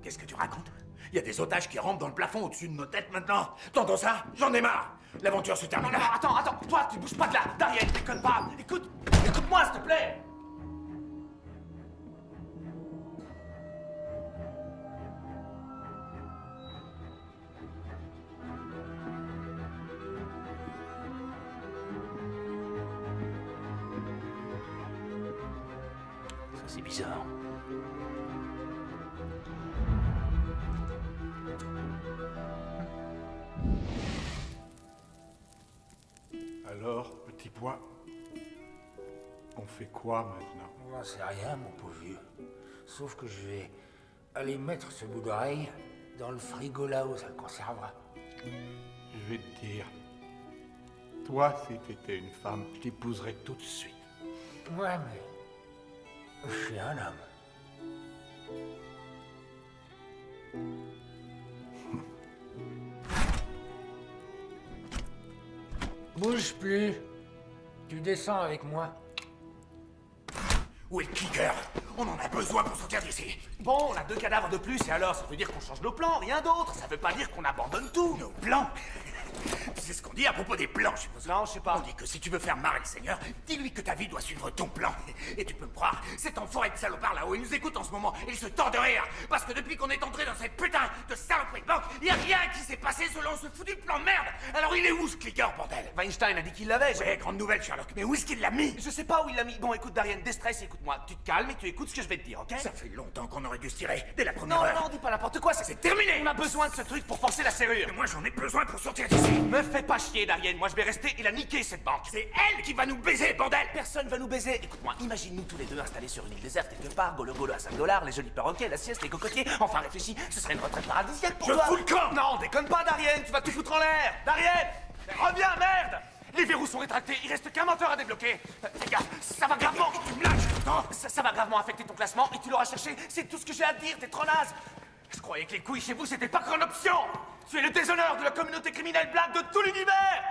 Qu'est-ce que tu racontes? Il y a des otages qui rentrent dans le plafond au-dessus de nos têtes maintenant. T'entends ça? J'en ai marre. L'aventure se termine Non, là. attends, toi, tu bouges pas de là. Darien, déconne pas. Écoute-moi, s'il te plaît. Ça, c'est bizarre. Alors, Petit Pois, on fait quoi maintenant? J'en sais rien, mon pauvre vieux. Sauf que je vais aller mettre ce bout d'oreille Dans le frigo là-haut, ça le conservera. Je vais te dire. Toi, si t'étais une femme, je t'épouserais tout de suite. Ouais, mais... je suis un homme. Bouge plus. Tu descends avec moi. Où est le clicker? On en a besoin pour sortir d'ici. Bon, on a 2 cadavres de plus, et alors, ça veut dire qu'on change nos plans, rien d'autre. Ça veut pas dire qu'on abandonne tout. Nos plans? C'est ce qu'on dit à propos des plans, je suppose. Non, je sais pas. On dit que si tu veux faire marrer le Seigneur, dis-lui que ta vie doit suivre ton plan. Et tu peux me croire, cet enfoiré de salopard là-haut, il nous écoute en ce moment, et il se tord de rire. Parce que depuis qu'on est entré dans cette putain de saloperie de banque, il y a rien qui s'est passé selon ce foutu plan de merde. Alors il est où ce clicker, bordel? Weinstein a dit qu'il l'avait. Ouais, grande nouvelle, Sherlock, mais où est-ce qu'il l'a mis? Je sais pas où il l'a mis. Bon, écoute, Darian, déstresse, écoute-moi. Tu te calmes et tu écoutes ce que je vais te dire, ok? Ça fait longtemps qu'on aurait dû se tirer, dès la première Non, heure. non, dis pas n'importe quoi, c'est terminé. On a besoin de ce truc pour forcer la serrure. Mais moi j'en ai besoin pour sortir d'ici. Me fais pas chier, Darian. Moi je vais rester et la niquer, cette banque. C'est elle qui va nous baiser, bordel. Personne va nous baiser. Écoute-moi, imagine-nous tous les deux installés sur une île déserte quelque part, golo-golo à 5 $, les jolis perroquets, la sieste, les cocotiers. Enfin réfléchis, ce serait une retraite paradisiaque pour Je toi. fous le camp. Non, déconne pas, Darian, tu vas tout foutre en l'air. Darian, reviens, merde. Les verrous sont rétractés, il reste qu'un moteur à débloquer. Fais gaffe, ça va gravement. Tu me lâches, non? Ça va gravement affecter ton classement et tu l'auras cherché. C'est tout ce que j'ai à te dire, t'es trop naze. Je croyais que les couilles chez vous, c'était pas qu'une option. Tu es le déshonneur de la communauté criminelle black de tout l'univers.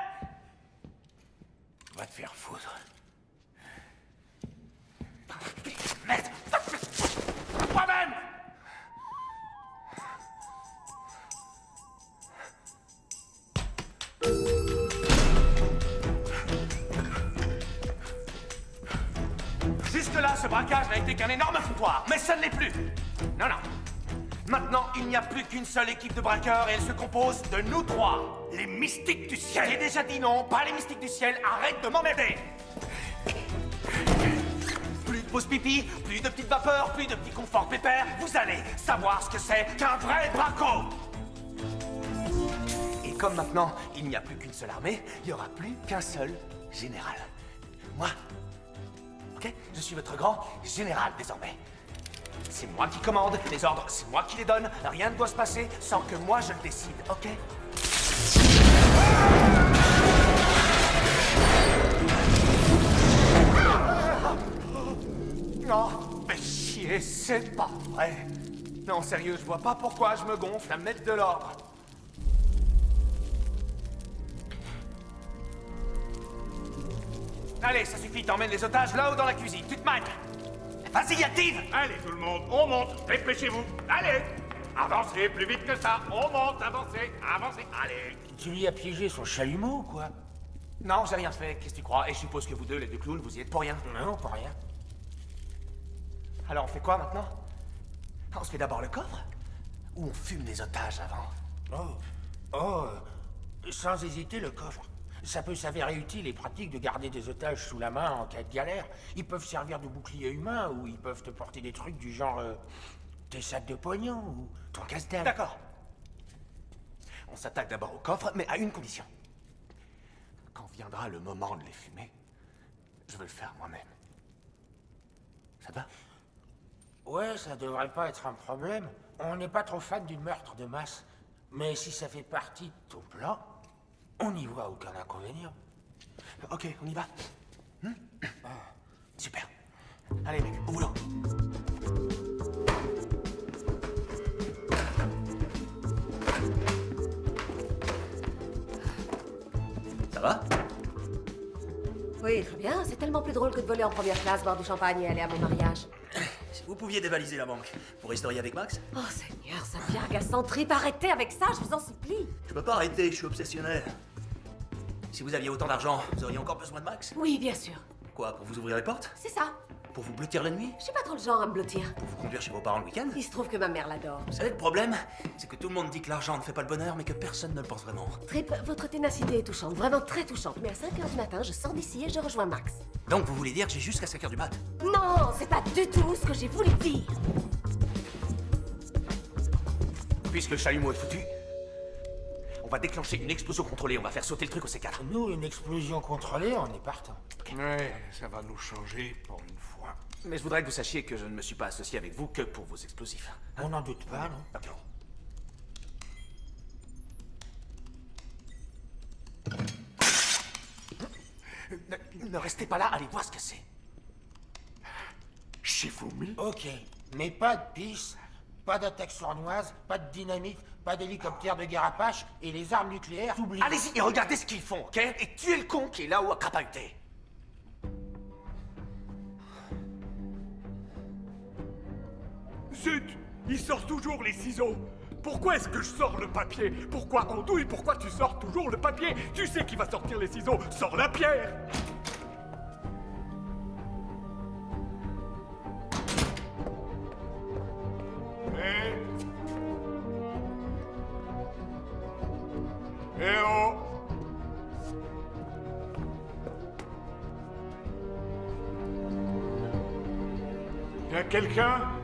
Va te faire foutre. Merde. Toi-même. Jusque-là, ce braquage n'a été qu'un énorme foutoir, mais ça ne l'est plus. Non, non. Maintenant, il n'y a plus qu'une seule équipe de braqueurs et elle se compose de nous 3. Les mystiques du ciel. J'ai déjà dit non, pas les mystiques du ciel, arrête de m'emmerder. Plus de pauses pipi, plus de petites vapeurs, plus de petits conforts pépères, vous allez savoir ce que c'est qu'un vrai braco. Et comme maintenant, il n'y a plus qu'une seule armée, il n'y aura plus qu'un seul général. Moi. Ok? Je suis votre grand général désormais. C'est moi qui commande, les ordres, c'est moi qui les donne. Rien ne doit se passer sans que moi je le décide, ok? Non, mais chier, c'est pas vrai. Non, sérieux, je vois pas pourquoi je me gonfle à mettre de l'ordre. Allez, ça suffit, t'emmènes les otages là-haut dans la cuisine, tu te mates. Vas-y, active! Allez, tout le monde, on monte, dépêchez-vous. Allez, avancez plus vite que ça. On monte, avancez, avancez. Allez. Tu lui as piégé son chalumeau ou quoi? Non, j'ai rien fait, qu'est-ce que tu crois? Et je suppose que vous deux, les deux clowns, vous y êtes pour rien. Non, pour rien. Alors on fait quoi maintenant? On se fait d'abord le coffre? Ou on fume les otages avant? Sans hésiter, le coffre. Ça peut s'avérer utile et pratique de garder des otages sous la main en cas de galère. Ils peuvent servir de bouclier humain ou ils peuvent te porter des trucs du genre tes sacs de pognon ou ton casse-dalle. D'accord. On s'attaque d'abord au coffre, mais à une condition. Quand viendra le moment de les fumer, je veux le faire moi-même. Ça te va? Ouais, ça devrait pas être un problème. On n'est pas trop fan du meurtre de masse. Mais si ça fait partie de ton plan, on n'y voit aucun inconvénient. Ok, on y va. Super. Allez, mec, au boulot. Ça va? Oui, très bien. C'est tellement plus drôle que de voler en première classe, boire du champagne et aller à mon mariage. Si vous pouviez dévaliser la banque pour historier avec Max? Oh Seigneur, ça devient agaçant. Trip, arrêtez avec ça, je vous en supplie. Je peux pas arrêter, je suis obsessionnel. Si vous aviez autant d'argent, vous auriez encore besoin de Max? Oui, bien sûr. Quoi, pour vous ouvrir les portes? C'est ça. Pour vous blottir la nuit? Je suis pas trop le genre à me blottir. Pour vous conduire chez vos parents le week-end? Il se trouve que ma mère l'adore. Vous savez, le problème, c'est que tout le monde dit que l'argent ne fait pas le bonheur, mais que personne ne le pense vraiment. Trip, votre ténacité est touchante, vraiment très touchante. Mais à 5h du matin, je sors d'ici et je rejoins Max. Donc vous voulez dire que j'ai jusqu'à 5h du mat? Non, c'est pas du tout ce que j'ai voulu dire. Puisque le chalumeau est foutu, on va déclencher une explosion contrôlée, on va faire sauter le truc au C4. Nous, une explosion contrôlée, on est partant. Ouais, ça va nous changer pour une fois. Mais je voudrais que vous sachiez que je ne me suis pas associé avec vous que pour vos explosifs. On n'en doute pas, non? Ok. Ne restez pas là, allez voir ce que c'est. Shifumi? Ok, mais pas de pisse, pas d'attaque sournoise, pas de dynamite, pas d'hélicoptère de guerre Apache et les armes nucléaires, t'oublies. Allez-y et regardez ce qu'ils font, ok? Et tuez le con qui est là-haut à crapahuter. Zut! Il sort toujours les ciseaux! Pourquoi est-ce que je sors le papier? Pourquoi, Andouille, pourquoi tu sors toujours le papier? Tu sais qui va sortir les ciseaux! Sors la pierre! Eh oh! Y'a quelqu'un?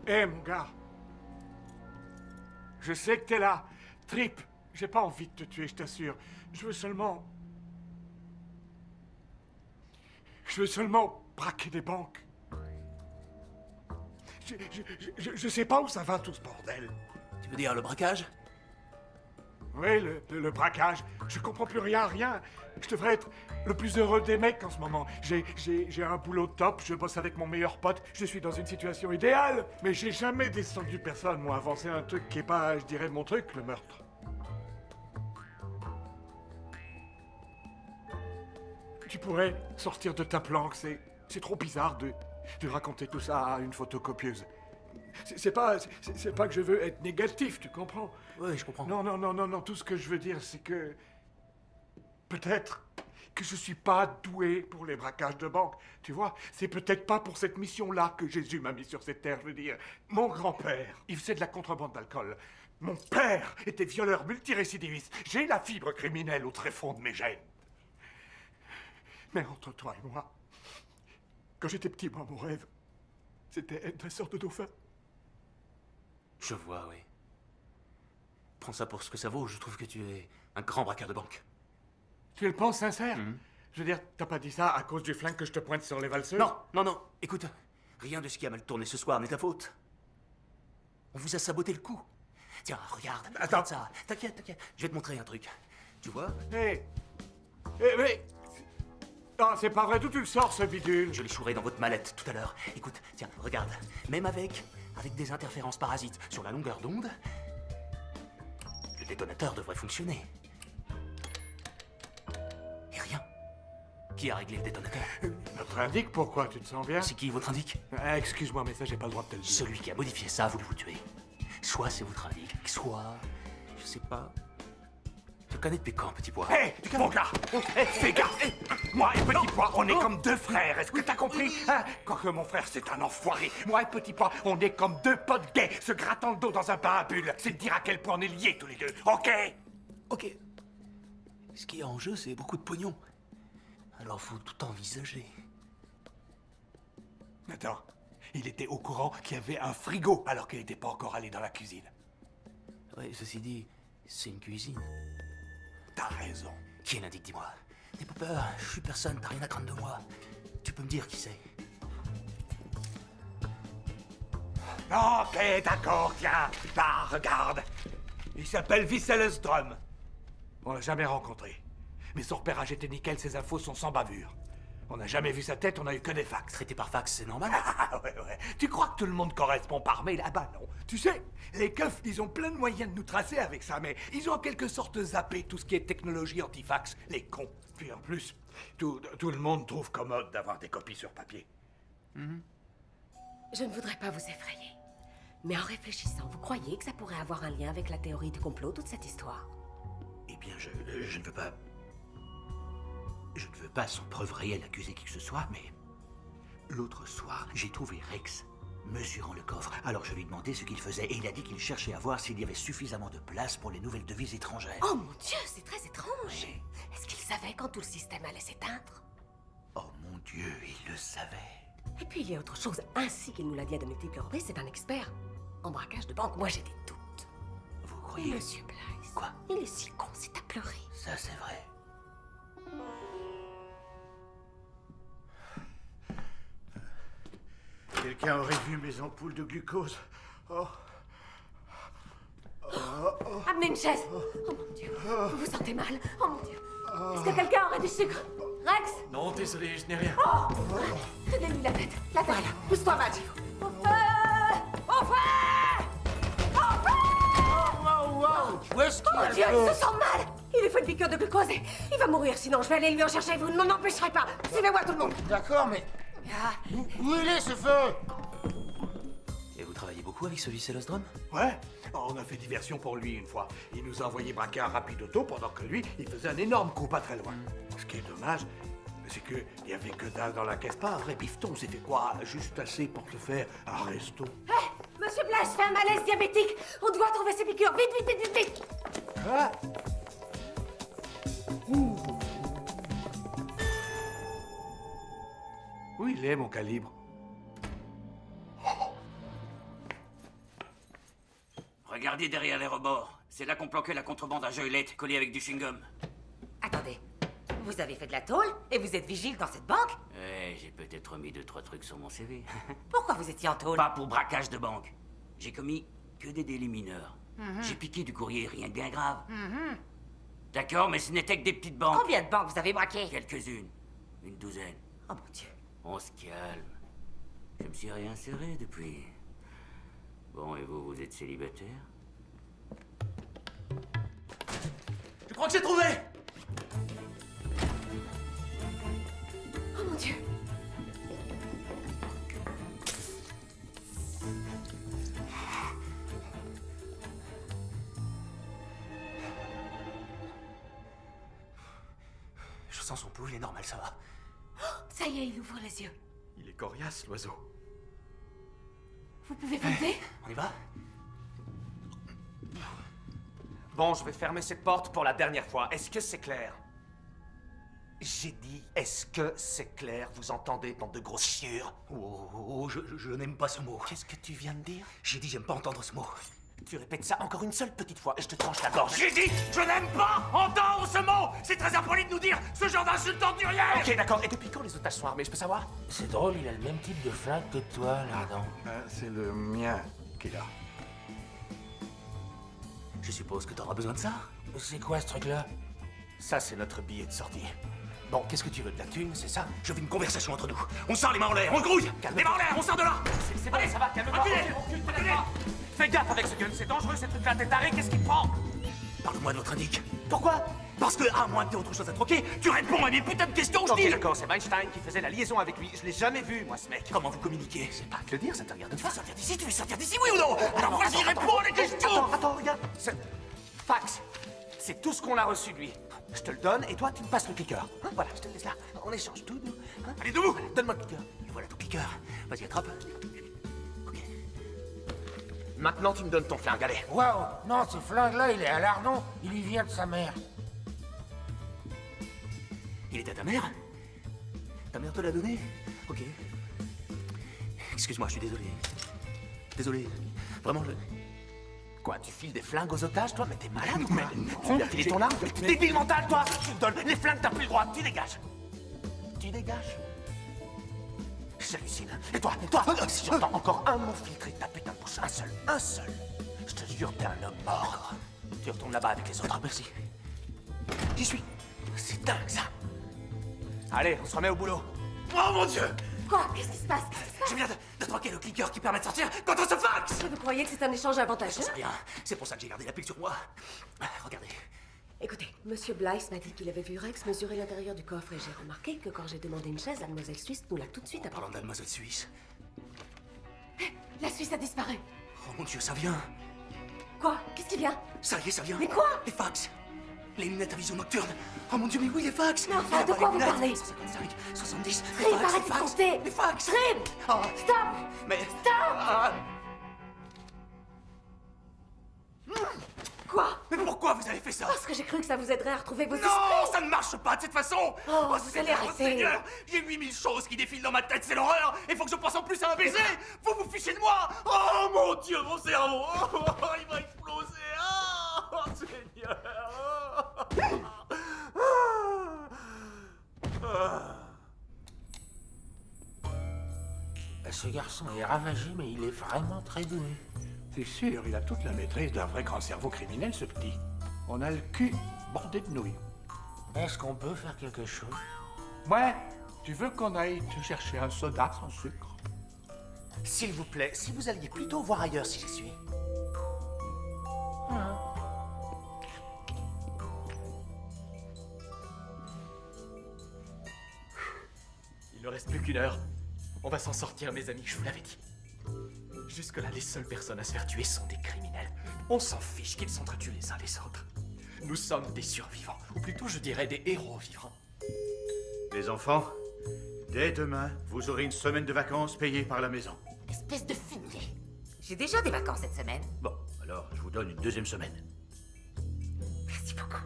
Eh mon gars, je sais que t'es là. Trip, j'ai pas envie de te tuer, je t'assure. Je veux seulement braquer des banques. Je sais pas où ça va tout ce bordel. Tu veux dire le braquage? Oui, le braquage. Je comprends plus rien. Je devrais être le plus heureux des mecs en ce moment. J'ai un boulot top, je bosse avec mon meilleur pote, je suis dans une situation idéale. Mais j'ai jamais descendu personne, moi, avancer un truc qui est pas, je dirais, mon truc, le meurtre. Tu pourrais sortir de ta planque, c'est trop bizarre de raconter tout ça à une photocopieuse. C'est pas que je veux être négatif, tu comprends? Oui, je comprends. Non, tout ce que je veux dire, c'est que... Peut-être que je suis pas doué pour les braquages de banque, tu vois? C'est peut-être pas pour cette mission-là que Jésus m'a mis sur cette terre, je veux dire. Mon grand-père, il faisait de la contrebande d'alcool. Mon père était violeur multirécidiviste. J'ai la fibre criminelle au tréfonds de mes gènes. Mais entre toi et moi, quand j'étais petit, moi, mon rêve, c'était être dresseur de dauphin. Je vois, oui. Prends ça pour ce que ça vaut, je trouve que tu es un grand braqueur de banque. Tu le penses sincère? Je veux dire, t'as pas dit ça à cause du flingue que je te pointe sur les valseuses? Non, écoute, rien de ce qui a mal tourné ce soir n'est ta faute. On vous a saboté le coup. Tiens, regarde, Attends. regarde ça. T'inquiète, je vais te montrer un truc. Tu vois? Mais... Non, c'est pas vrai, d'où tu le sors, ce bidule? Je l'ai chouré dans votre mallette tout à l'heure. Écoute, tiens, regarde. Même avec des interférences parasites sur la longueur d'onde, le détonateur devrait fonctionner. Et rien. Qui a réglé le détonateur? Notre indique pourquoi, tu te sens bien? C'est qui votre indique? Excuse-moi, mais ça, j'ai pas le droit de te le dire. Celui qui a modifié ça a voulu vous tuer. Soit c'est votre indique, soit... Je sais pas... Je connais depuis quand, Petit Pois? Hé, mon gars! Fais gaffe! Moi et Petit Pois, on est comme deux frères, est-ce que t'as compris? Hein? Quoique mon frère, c'est un enfoiré. Moi et Petit Pois, on est comme deux potes gays, se grattant le dos dans un bain à bulles. C'est de dire à quel point on est liés tous les deux, ok? Ok. Ce qui est en jeu, c'est beaucoup de pognon. Alors faut tout envisager. Attends, il était au courant qu'il y avait un frigo alors qu'il n'était pas encore allé dans la cuisine. Ouais, ceci dit, c'est une cuisine. T'as raison. Qui est l'indique, dis-moi? N'aie pas peur, je suis personne, t'as rien à craindre de moi. Tu peux me dire qui c'est? Ok, d'accord, tiens. Là, regarde. Il s'appelle Wissel-Strom. On l'a jamais rencontré. Mais son repérage était nickel, ses infos sont sans bavure. On n'a jamais vu sa tête, on a eu que des fax. Traité par fax, c'est normal? Ah ouais. Tu crois que tout le monde correspond par mail? Ah bah non. Tu sais, les keufs, ils ont plein de moyens de nous tracer avec ça, mais ils ont en quelque sorte zappé tout ce qui est technologie anti-fax, les cons. Puis en plus, tout le monde trouve commode d'avoir des copies sur papier. Je ne voudrais pas vous effrayer. Mais en réfléchissant, vous croyez que ça pourrait avoir un lien avec la théorie du complot, toute cette histoire? Eh bien, je ne veux pas... Je ne veux pas, sans preuve réelle, accuser qui que ce soit, mais... L'autre soir, j'ai trouvé Rex mesurant le coffre. Alors je lui ai demandé ce qu'il faisait et il a dit qu'il cherchait à voir s'il y avait suffisamment de place pour les nouvelles devises étrangères. Oh mon Dieu, c'est très étrange. Est-ce qu'il savait quand tout le système allait s'éteindre? Oh mon Dieu, il le savait. Et puis il y a autre chose, ainsi qu'il nous l'a dit à de multiples reprises, c'est un expert en braquage de banque. Moi j'ai des doutes. Vous croyez? Monsieur Blythe. Quoi? Il est si con, c'est à pleurer. Ça, c'est vrai. quelqu'un aurait vu mes ampoules de glucose. Oh. Amenez une chaise. Oh mon Dieu. Vous vous sentez mal. Oh mon Dieu. Est-ce que quelqu'un aurait du sucre? Rex? Non, désolé, je n'ai rien. Oh! Tenez-lui la tête. La tête. Voilà. Pousse-toi, Madge. Au feu! Au feu! Au feu! Où est-ce qu'il Oh Dieu, il se sent mal. Il lui faut une piqûre de glucose. Il va mourir, sinon je vais aller lui en chercher. Vous ne m'en empêcherez pas. Suivez-moi, tout le monde. D'accord, mais... Où il est, ce feu? Et vous travaillez beaucoup avec ce Vicélosdrome? Ouais, on a fait diversion pour lui une fois. Il nous a envoyé braquer un rapide auto pendant que lui, il faisait un énorme coup pas très loin. Ce qui est dommage, c'est qu'il y avait que dalle dans la caisse, pas un vrai bifton. On s'est fait quoi? Juste assez pour se faire un resto. Hé, Monsieur Blash fait un malaise diabétique. On doit trouver ses piqûres. Vite, vite, vite, vite, vite. Quoi? Où il est, mon calibre? Regardez derrière les rebords. C'est là qu'on planquait la contrebande à joyelette collée avec du chewing-gum. Attendez, vous avez fait de la tôle et vous êtes vigile dans cette banque? J'ai peut-être mis 2-3 trucs sur mon CV. Pourquoi vous étiez en tôle? Pas pour braquage de banque. J'ai commis que des délits mineurs. J'ai piqué du courrier, rien de bien grave. D'accord, mais ce n'était que des petites banques. Combien de banques vous avez braquées? Quelques-unes. Une douzaine. Oh mon Dieu. On se calme. Je me suis réinséré depuis. Bon, et vous, vous êtes célibataire? Je crois que j'ai trouvé! Oh mon Dieu. Je sens son pouls, il est normal, ça va. Ça y est, il ouvre les yeux. Il est coriace, l'oiseau. Vous pouvez vous lever? On y va? Bon, je vais fermer cette porte pour la dernière fois. Est-ce que c'est clair? J'ai dit, est-ce que c'est clair? Vous entendez, bande de grosses chiures? Je n'aime pas ce mot. Qu'est-ce que tu viens de dire? J'ai dit, j'aime pas entendre ce mot. Tu répètes ça encore une seule petite fois et je te tranche la gorge. J'ai dit, je n'aime pas entendre ce mot. C'est très impoli de nous dire ce genre d'insulte ordurière. Ok, d'accord. Et depuis quand les otages sont armés, je peux savoir? C'est drôle, il a le même type de flingue que toi, Lardon. C'est le mien qu'il a. Je suppose que t'auras besoin de ça. C'est quoi, ce truc-là? Ça, c'est notre billet de sortie. Bon, qu'est-ce que tu veux? De la thune, c'est ça? Je veux une conversation entre nous. On sort les mains en l'air, on se grouille. Les mains en l'air, on sort de là. C'est bon, ça va, calme-toi. Recule, te lève pas. Fais gaffe avec ce gun, c'est dangereux, cette truc-là, t'es taré, qu'est-ce qui te prend? Parle-moi de votre indique. Pourquoi? Parce que, à moins que t'aies autre chose à troquer, tu réponds à mes putains de questions, je Ok, dis. d'accord, c'est Weinstein qui faisait la liaison avec lui. Je l'ai jamais vu, moi, ce mec. Comment vous communiquez? C'est pas à te le dire, ça te regarde Tu pas. veux sortir d'ici? Tu veux sortir d'ici, oui ou non? Alors vas-y, réponds à les questions. Attends, regarde. Fax. C'est tout ce qu'on a reçu de lui. Je te le donne et toi, tu me passes le clicker. Hein, voilà, je te le laisse là. On échange tout, nous. Hein? Allez, debout. Donne-moi le clicker. Et voilà ton clicker. Vas-y, attrape. Ok. Maintenant, tu me donnes ton flingue, allez. Waouh! Non, ce flingue-là, il est à Lardon. Il lui vient de sa mère. Il est à ta mère? Ta mère te l'a donné? Ok. Excuse-moi, je suis désolé. Désolé. Vraiment, je... Quoi, tu files des flingues aux otages, toi? Mais t'es malade ou quoi? Tu lui as filé ton arme? T'es débile mental, toi! Tu me donnes les flingues, t'as plus le droit, tu dégages! Tu dégages? J'hallucine. Et toi, si j'entends encore un mot filtré de ta putain de bouche, un seul, je te jure, t'es un homme mort. Tu retournes là-bas avec les autres. Merci. J'y suis. C'est dingue, ça. Allez, on se remet au boulot. Oh mon Dieu! Quoi? Qu'est-ce qui se passe? Je viens de troquer le clicker qui permet de sortir contre ce fax! Vous croyez que c'est un échange avantageux? Je sais rien. C'est pour ça que j'ai gardé la pile sur moi. Regardez. Écoutez, Monsieur Blythe m'a dit qu'il avait vu Rex mesurer l'intérieur du coffre et j'ai remarqué que quand j'ai demandé une chaise, la demoiselle Suisse nous l'a tout de suite Parlant apportée. de la demoiselle Suisse. La Suisse a disparu. Oh mon Dieu, ça vient. Quoi? Qu'est-ce qui vient? Ça y est, ça vient. Mais quoi? Les fax. Les lunettes à vision nocturne. Oh mon Dieu, mais oui, les fax. Mais enfin, de quoi vous parlez? 155, 70, les Trib, fax, arrête les de fax. compter! Les fax. Trib! Oh, Stop! mais... Stop! Ah. Quoi? Mais pourquoi vous avez fait ça? Parce que j'ai cru que ça vous aiderait à retrouver vos Non, esprits! ça ne marche pas de cette façon. Oh, vous allez Seigneur, arrêter. Seigneur, j'ai 8000 choses qui défilent dans ma tête, c'est l'horreur. Il faut que je pense en plus à un baiser. Vous vous fichez de moi. Oh mon Dieu, mon cerveau. Oh, il va exploser. Oh, Seigneur. Ce garçon est ravagé, mais il est vraiment très doué. C'est sûr, il a toute la maîtrise d'un vrai grand cerveau criminel, ce petit. On a le cul bordé de nouilles. Est-ce qu'on peut faire quelque chose? Ouais, tu veux qu'on aille te chercher un soda sans sucre? S'il vous plaît, si vous alliez plutôt voir ailleurs si j'y suis. Il ne reste plus qu'une heure. On va s'en sortir, mes amis, je vous l'avais dit. Jusque-là, les seules personnes à se faire tuer sont des criminels. On s'en fiche qu'ils s'entretuent les uns les autres. Nous sommes des survivants, ou plutôt je dirais des héros vivants. Les enfants, dès demain, vous aurez une semaine de vacances payée par la maison. Espèce de fumier. J'ai déjà des vacances cette semaine. Bon, alors je vous donne une deuxième semaine. Merci beaucoup.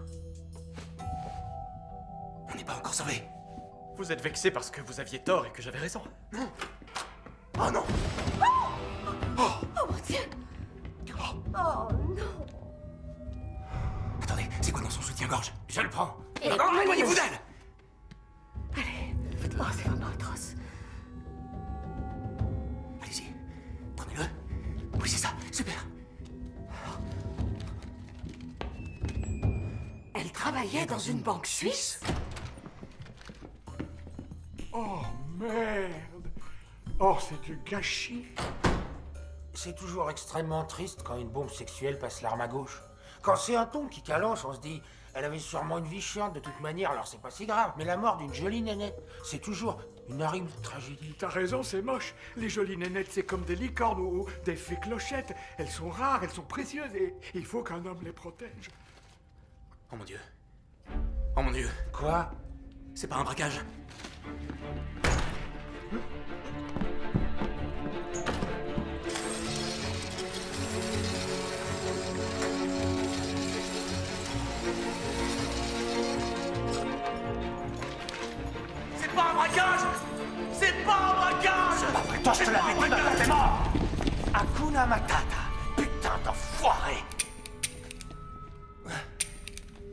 On n'est pas encore sauvés. Vous êtes vexés parce que vous aviez tort et que j'avais raison. Non. Oh non. Oh mon Dieu! Oh non! Attendez, c'est quoi dans son soutien-gorge? Je le prends. Et éloignez-vous d'elle! Allez, oh, c'est vraiment atroce. Allez-y, prenez-le. Oui, c'est ça, super. Elle travaillait dans une banque suisse? Oh merde! Oh, c'est du gâchis. C'est toujours extrêmement triste quand une bombe sexuelle passe l'arme à gauche. Quand c'est un ton qui calanche, on se dit, elle avait sûrement une vie chiante de toute manière, alors c'est pas si grave. Mais la mort d'une jolie nénette, c'est toujours une horrible tragédie. T'as raison, c'est moche. Les jolies nénettes, c'est comme des licornes ou des fées clochettes. Elles sont rares, elles sont précieuses et il faut qu'un homme les protège. Oh mon Dieu. Oh mon Dieu. Quoi? C'est pas un braquage? C'est pas un braquage! C'est pas un braquage! C'est pas vrai, toi je te l'avais dit, maintenant t'es mort! Hakuna Matata, putain d'enfoiré!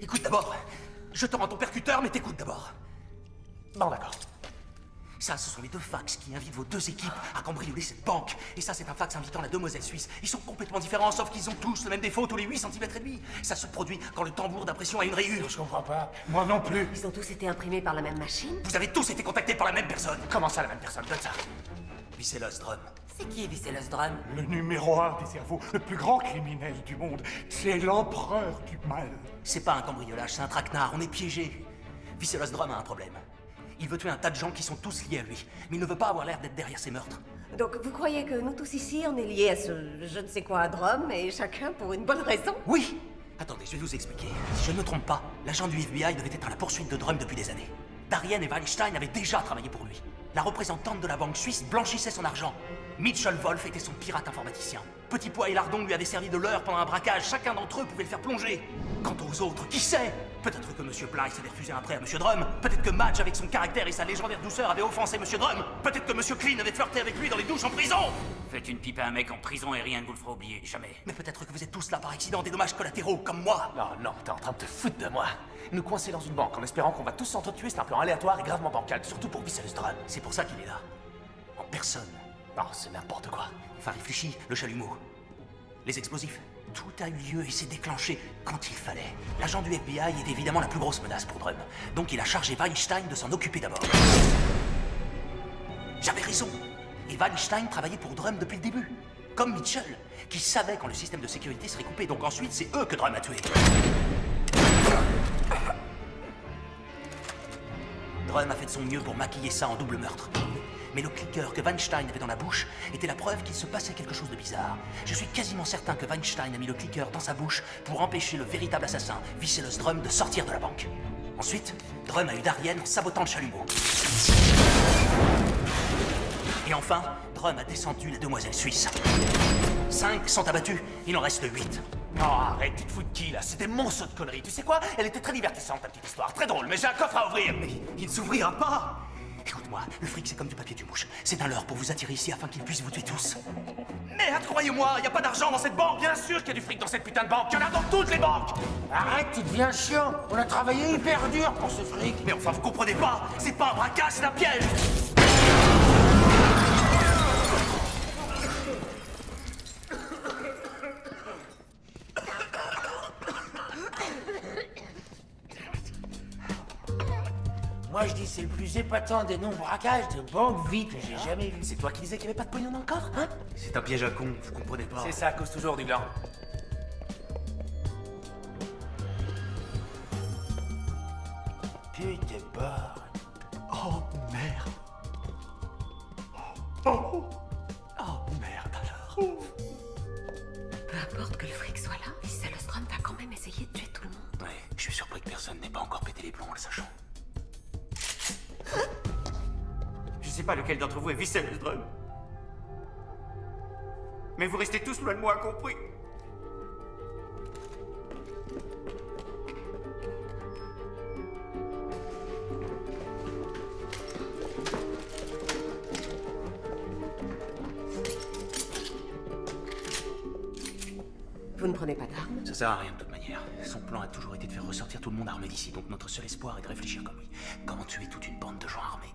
Écoute d'abord. Je te rends ton percuteur, mais t'écoutes d'abord. Bon, d'accord. Ça, ce sont les deux fax qui invitent vos deux équipes à cambrioler cette banque. Et ça, c'est un fax invitant la demoiselle suisse. Ils sont complètement différents, sauf qu'ils ont tous le même défaut, tous les 8 cm et demi. Ça se produit quand le tambour d'impression a une rayure. Je comprends pas. Moi non plus. Ils ont tous été imprimés par la même machine? Vous avez tous été contactés par la même personne. Comment ça, la même personne? Donne ça. Vicelos Drum. C'est qui Vicelos Drum? Le numéro 1 des cerveaux, le plus grand criminel du monde. C'est l'empereur du mal. C'est pas un cambriolage, c'est un traquenard. On est piégés. Vicelos Drum a un problème. Il veut tuer un tas de gens qui sont tous liés à lui. Mais il ne veut pas avoir l'air d'être derrière ces meurtres. Donc vous croyez que nous tous ici, on est liés à ce je ne sais quoi à Drum, et chacun pour une bonne raison? Oui. Attendez, je vais vous expliquer. Si je ne me trompe pas, l'agent du FBI devait être à la poursuite de Drum depuis des années. Darien et Weinstein avaient déjà travaillé pour lui. La représentante de la banque suisse blanchissait son argent. Mitchell Wolf était son pirate informaticien. Petit Pois et Lardon lui avaient servi de leurre pendant un braquage. Chacun d'entre eux pouvait le faire plonger. Quant aux autres, qui sait? Peut-être que M. Blythe avait refusé un prêt à M. Drum. Peut-être que Madge, avec son caractère et sa légendaire douceur, avait offensé M. Drum. Peut-être que M. Clean avait flirté avec lui dans les douches en prison. Faites une pipe à un mec en prison et rien ne vous le fera oublier, jamais. Mais peut-être que vous êtes tous là par accident, des dommages collatéraux, comme moi. Non, t'es en train de te foutre de moi. Nous coincer dans une banque en espérant qu'on va tous s'entretuer, c'est un plan aléatoire et gravement bancal, surtout pour Vicelos Drum. C'est pour ça qu'il est là. En personne. Non, c'est n'importe quoi. Enfin, réfléchis, le chalumeau. Les explosifs. Tout a eu lieu et s'est déclenché quand il fallait. L'agent du FBI est évidemment la plus grosse menace pour Drum. Donc il a chargé Weinstein de s'en occuper d'abord. J'avais raison. Et Weinstein travaillait pour Drum depuis le début. Comme Mitchell, qui savait quand le système de sécurité serait coupé. Donc ensuite, c'est eux que Drum a tués. Drum a fait de son mieux pour maquiller ça en double meurtre. Mais le clicker que Weinstein avait dans la bouche était la preuve qu'il se passait quelque chose de bizarre. Je suis quasiment certain que Weinstein a mis le clicker dans sa bouche pour empêcher le véritable assassin, Vicelos Drum, de sortir de la banque. Ensuite, Drum a eu Darien en sabotant le chalumeau. Et enfin, Drum a descendu la demoiselle suisse. 5 sont abattus, il en reste 8. Non, arrête, tu te fous de qui, là? C'était mon saut de conneries. Tu sais quoi? Elle était très divertissante, ta petite histoire. Très drôle, mais j'ai un coffre à ouvrir. Mais il ne s'ouvrira pas! Écoute-moi, le fric c'est comme du papier du mouche. C'est un leurre pour vous attirer ici afin qu'il puisse vous tuer tous. Merde, croyez-moi, y a pas d'argent dans cette banque. Bien sûr qu'il y a du fric dans cette putain de banque. Il y en a dans toutes les banques. Arrête, tu deviens chiant. On a travaillé hyper dur pour ce fric. Mais enfin, vous comprenez pas? C'est pas un braquage, c'est un piège. Moi, je dis c'est le plus épatant des non-braquages de banque vie que j'ai jamais vu. C'est toi qui disais qu'il n'y avait pas de pognon dans le coffre, hein? C'est un piège à con, vous comprenez pas. C'est ça, à cause toujours du blanc. Putain, bord. Oh, merde. Oh, merde alors. Peu importe que le fric soit là, Visselostrom va quand même essayer de tuer tout le monde. Ouais, je suis surpris que personne n'ait pas encore pété les plombs en le sachant. Je sais pas lequel d'entre vous est Visselostrom. Mais vous restez tous loin de moi, compris? Vous ne prenez pas d'armes? Ça sert à rien de toute manière. Son plan a toujours été de faire ressortir tout le monde armé d'ici, donc notre seul espoir est de réfléchir comme lui. Comment tuer toute une bande de gens armés?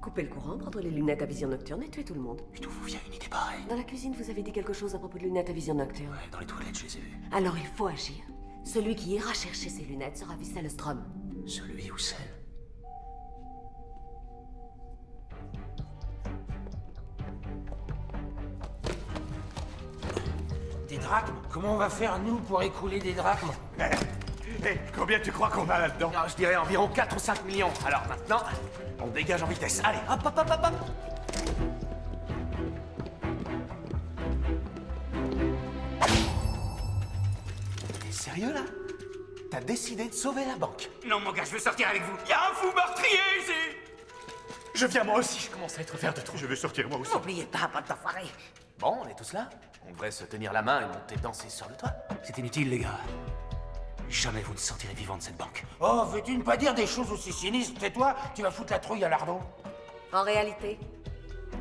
Couper le courant, prendre les lunettes à vision nocturne et tuer tout le monde. Et d'où vous vient une idée pareille? Dans la cuisine, vous avez dit quelque chose à propos de lunettes à vision nocturne. Ouais, dans les toilettes, je les ai vues. Alors il faut agir. Celui qui ira chercher ses lunettes sera Visselostrom. Celui ou celle? Des drachmes? Comment on va faire, nous, pour écouler des drachmes? Combien tu crois qu'on a là-dedans? Je dirais environ 4 ou 5 millions. Alors maintenant, on dégage en vitesse. Allez, hop, hop, hop, hop, hop. T'es sérieux, là? T'as décidé de sauver la banque? Non, mon gars, je veux sortir avec vous. Y a un fou meurtrier ici! Je viens moi aussi, je commence à être vert de trop. Je veux sortir moi aussi. N'oubliez pas, bande d'enfoirés. Bon, on est tous là. On devrait se tenir la main et monter danser sur le toit. C'est inutile, les gars. Jamais vous ne sortirez vivant de cette banque. Oh, veux-tu ne pas dire des choses aussi sinistres? Tais-toi, tu vas foutre la trouille à Lardon. En réalité,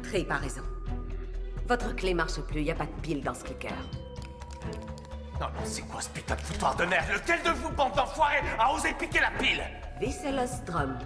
Trip a raison. Votre clé marche plus, y a pas de pile dans ce clicker. Non, non, c'est quoi ce putain de foutoir de merde? Lequel de vous, bande d'enfoirés, a osé piquer la pile? Visselostrom.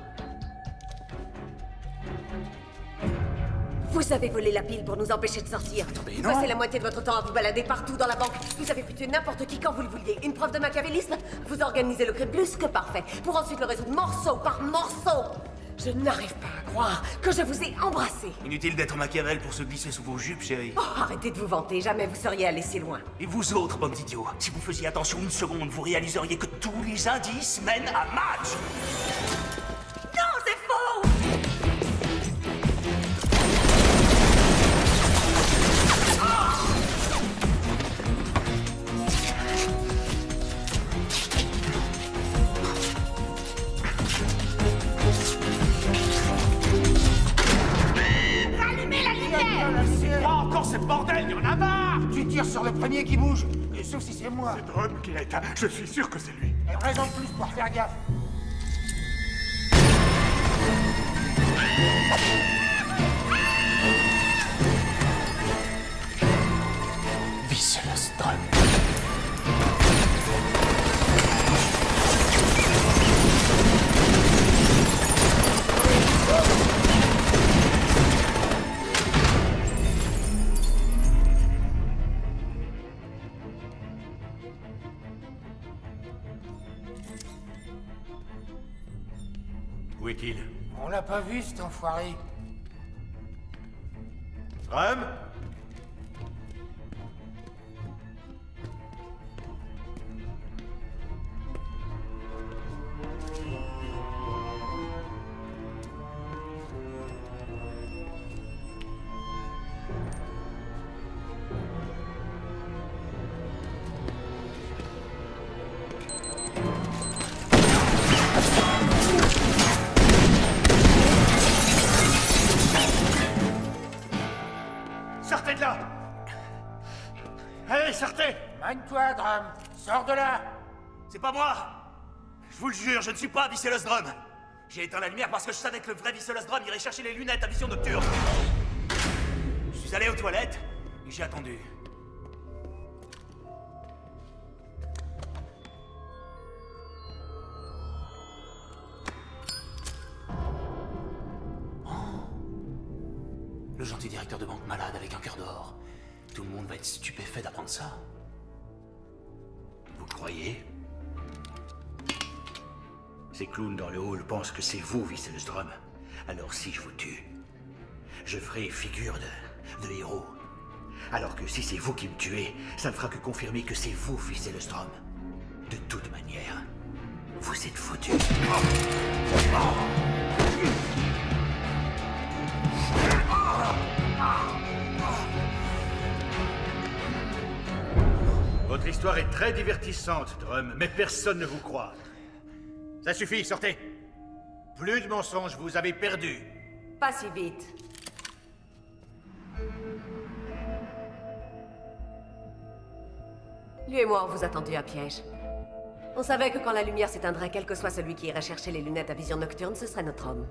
Vous avez volé la pile pour nous empêcher de sortir. Attendez, Vous non. passez la moitié de votre temps à vous balader partout dans la banque. Vous avez pu tuer n'importe qui quand vous le vouliez. Une preuve de machiavélisme? Vous organisez le crime plus que parfait, pour ensuite le résoudre morceau par morceau. Je n'arrive pas à croire que je vous ai embrassé. Inutile d'être Machiavel pour se glisser sous vos jupes, chérie. Oh, arrêtez de vous vanter, jamais vous seriez allé si loin. Et vous autres, bande d'idiots, si vous faisiez attention une seconde, vous réaliseriez que tous les indices mènent à Madge. Non, c'est faux! Pas encore ce bordel, y en a marre! Tu tires sur le premier qui bouge, sauf si c'est moi. C'est Drum qui l'a éteint, je suis sûr que c'est lui. Et raison de plus pour faire gaffe. Visselostrom. Où est-il? On l'a pas vu, cet enfoiré. Strum? Sortez de là! Allez, sortez! Magne-toi, Drum. Sors de là. C'est pas moi! Je vous le jure, je ne suis pas Visselostrom. J'ai éteint la lumière parce que je savais que le vrai Visselostrom irait chercher les lunettes à vision nocturne. Je suis allé aux toilettes et j'ai attendu. Le gentil directeur de banque malade avec un cœur d'or. Tout le monde va être stupéfait d'apprendre ça. Vous croyez? Ces clowns dans le hall pensent que c'est vous, Wieselstrom. Alors si je vous tue, je ferai figure de héros. Alors que si c'est vous qui me tuez, ça ne fera que confirmer que c'est vous, Wieselstrom. De toute manière, vous êtes foutus. Votre histoire est très divertissante, Drum, mais personne ne vous croit. Ça suffit, sortez. Plus de mensonges, vous avez perdu. Pas si vite. Lui et moi, on vous a tendu un piège. On savait que quand la lumière s'éteindrait, quel que soit celui qui irait chercher les lunettes à vision nocturne, ce serait notre homme.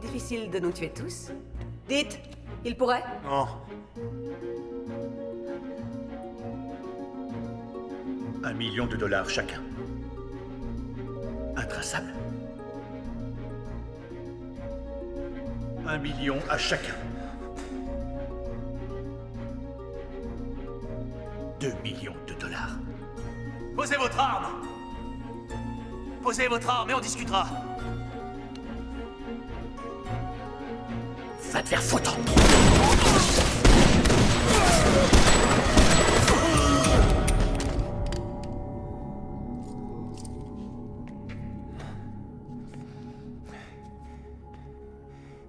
Difficile de nous tuer tous. Dites, il pourrait? Non. $1 million chacun. Intraçable. 1 million à chacun. 2 millions de dollars. Posez votre arme! Posez votre arme et on discutera. Va te faire foutre!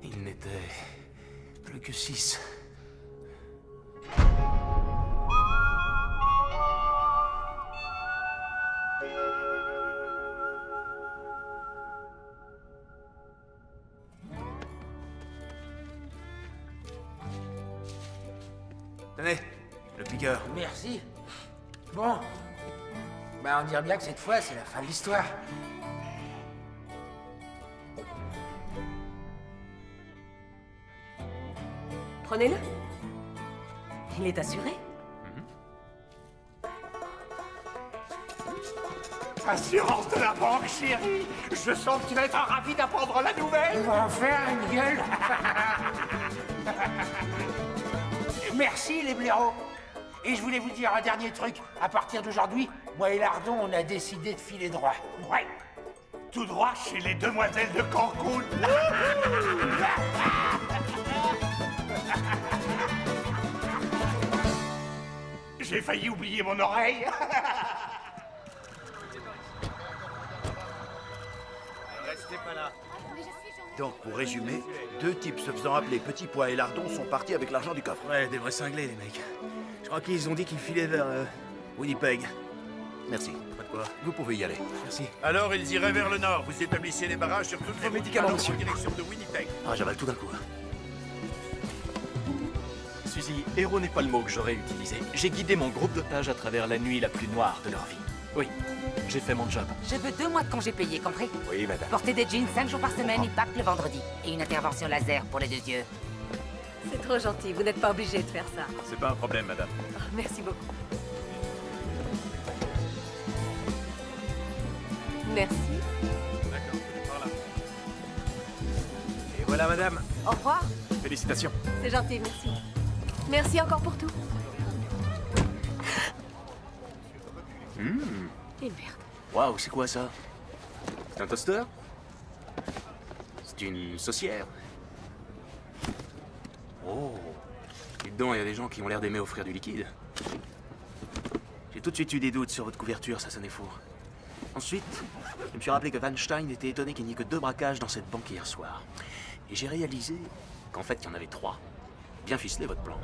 Il n'était plus que 6. Tenez, le piqueur. Merci. Bon. Ben, on dirait bien que cette fois, c'est la fin de l'histoire. Prenez-le. Il est assuré. Assurance de la banque, chérie. Je sens que tu vas être ravi d'apprendre la nouvelle. On va en faire une gueule. Merci, les blaireaux. Et je voulais vous dire un dernier truc. À partir d'aujourd'hui, moi et Lardon, on a décidé de filer droit. Ouais. Tout droit chez les demoiselles de Cancun. J'ai failli oublier mon oreille. Restez pas là. Donc, pour résumer, 2 types se faisant appeler Petit Pois et Lardon sont partis avec l'argent du coffre. Ouais, des vrais cinglés, les mecs. Je crois qu'ils ont dit qu'ils filaient vers Winnipeg. Merci. Pas de quoi. Vous pouvez y aller. Merci. Alors, ils iraient vers le nord. Vous établissiez les barrages sur toutes les médicaments, routes monsieur. en direction de Winnipeg. Ah, j'avale tout d'un coup. Suzy, héros n'est pas le mot que j'aurais utilisé. J'ai guidé mon groupe d'otages à travers la nuit la plus noire de leur vie. Oui, j'ai fait mon job. Je veux 2 mois de congés payés, compris? Oui, madame. Porter des jeans 5 jours par semaine, impact le vendredi. Et une intervention laser pour les 2 yeux. C'est trop gentil, vous n'êtes pas obligé de faire ça. C'est pas un problème, madame. Oh, merci beaucoup. Merci. D'accord, par là. Et voilà, madame. Au revoir. Félicitations. C'est gentil, merci. Merci encore pour tout. Et merde. Waouh, c'est quoi ça? C'est un toaster? C'est une saucière? Oh. Dites donc, il y a des gens qui ont l'air d'aimer offrir du liquide. J'ai tout de suite eu des doutes sur votre couverture, ça sonnait faux. Ensuite, je me suis rappelé que Weinstein était étonné qu'il n'y ait que 2 braquages dans cette banque hier soir. Et j'ai réalisé qu'en fait, il y en avait 3. Bien ficelé, votre plan.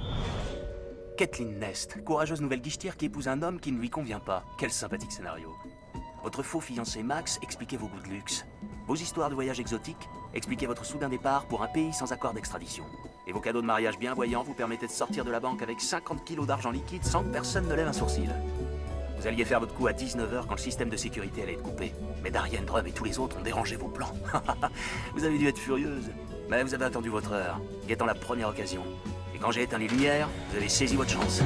Kathleen Nest, courageuse nouvelle guichetière qui épouse un homme qui ne lui convient pas. Quel sympathique scénario. Votre faux fiancé Max, expliquez vos goûts de luxe. Vos histoires de voyage exotiques, expliquez votre soudain départ pour un pays sans accord d'extradition. Et vos cadeaux de mariage bien voyants vous permettaient de sortir de la banque avec 50 kilos d'argent liquide sans que personne ne lève un sourcil. Vous alliez faire votre coup à 19h quand le système de sécurité allait être coupé. Mais Darien, Drum et tous les autres ont dérangé vos plans. Vous avez dû être furieuse. Mais vous avez attendu votre heure, guettant la première occasion. Et quand j'ai éteint les lumières, vous avez saisi votre chance.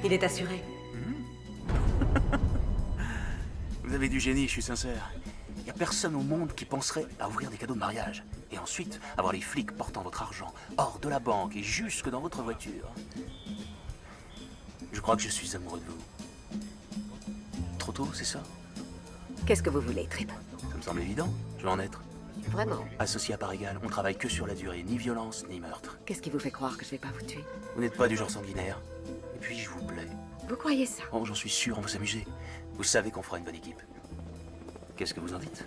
Il est assuré. Vous avez du génie, je suis sincère. Il n'y a personne au monde qui penserait à ouvrir des cadeaux de mariage. Et ensuite, avoir les flics portant votre argent hors de la banque et jusque dans votre voiture. Je crois que je suis amoureux de vous. Trop tôt, c'est ça? Qu'est-ce que vous voulez, Trip? Ça me semble évident. Je veux en être. Vraiment? Associé à part égale, on travaille que sur la durée. Ni violence, ni meurtre. Qu'est-ce qui vous fait croire que je vais pas vous tuer? Vous n'êtes pas du genre sanguinaire. Et puis, je vous plais. Vous croyez ça? Oh, j'en suis sûr, on va s'amuser. Vous savez qu'on fera une bonne équipe. Qu'est-ce que vous en dites?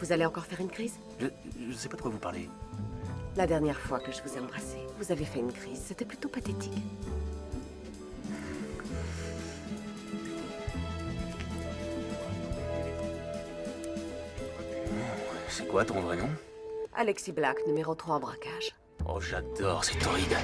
Vous allez encore faire une crise? Je ne sais pas de quoi vous parlez. La dernière fois que je vous ai embrassé, vous avez fait une crise. C'était plutôt pathétique. C'est quoi ton vrai nom? Alexis Black, numéro 3 en braquage. Oh, j'adore, c'est torride.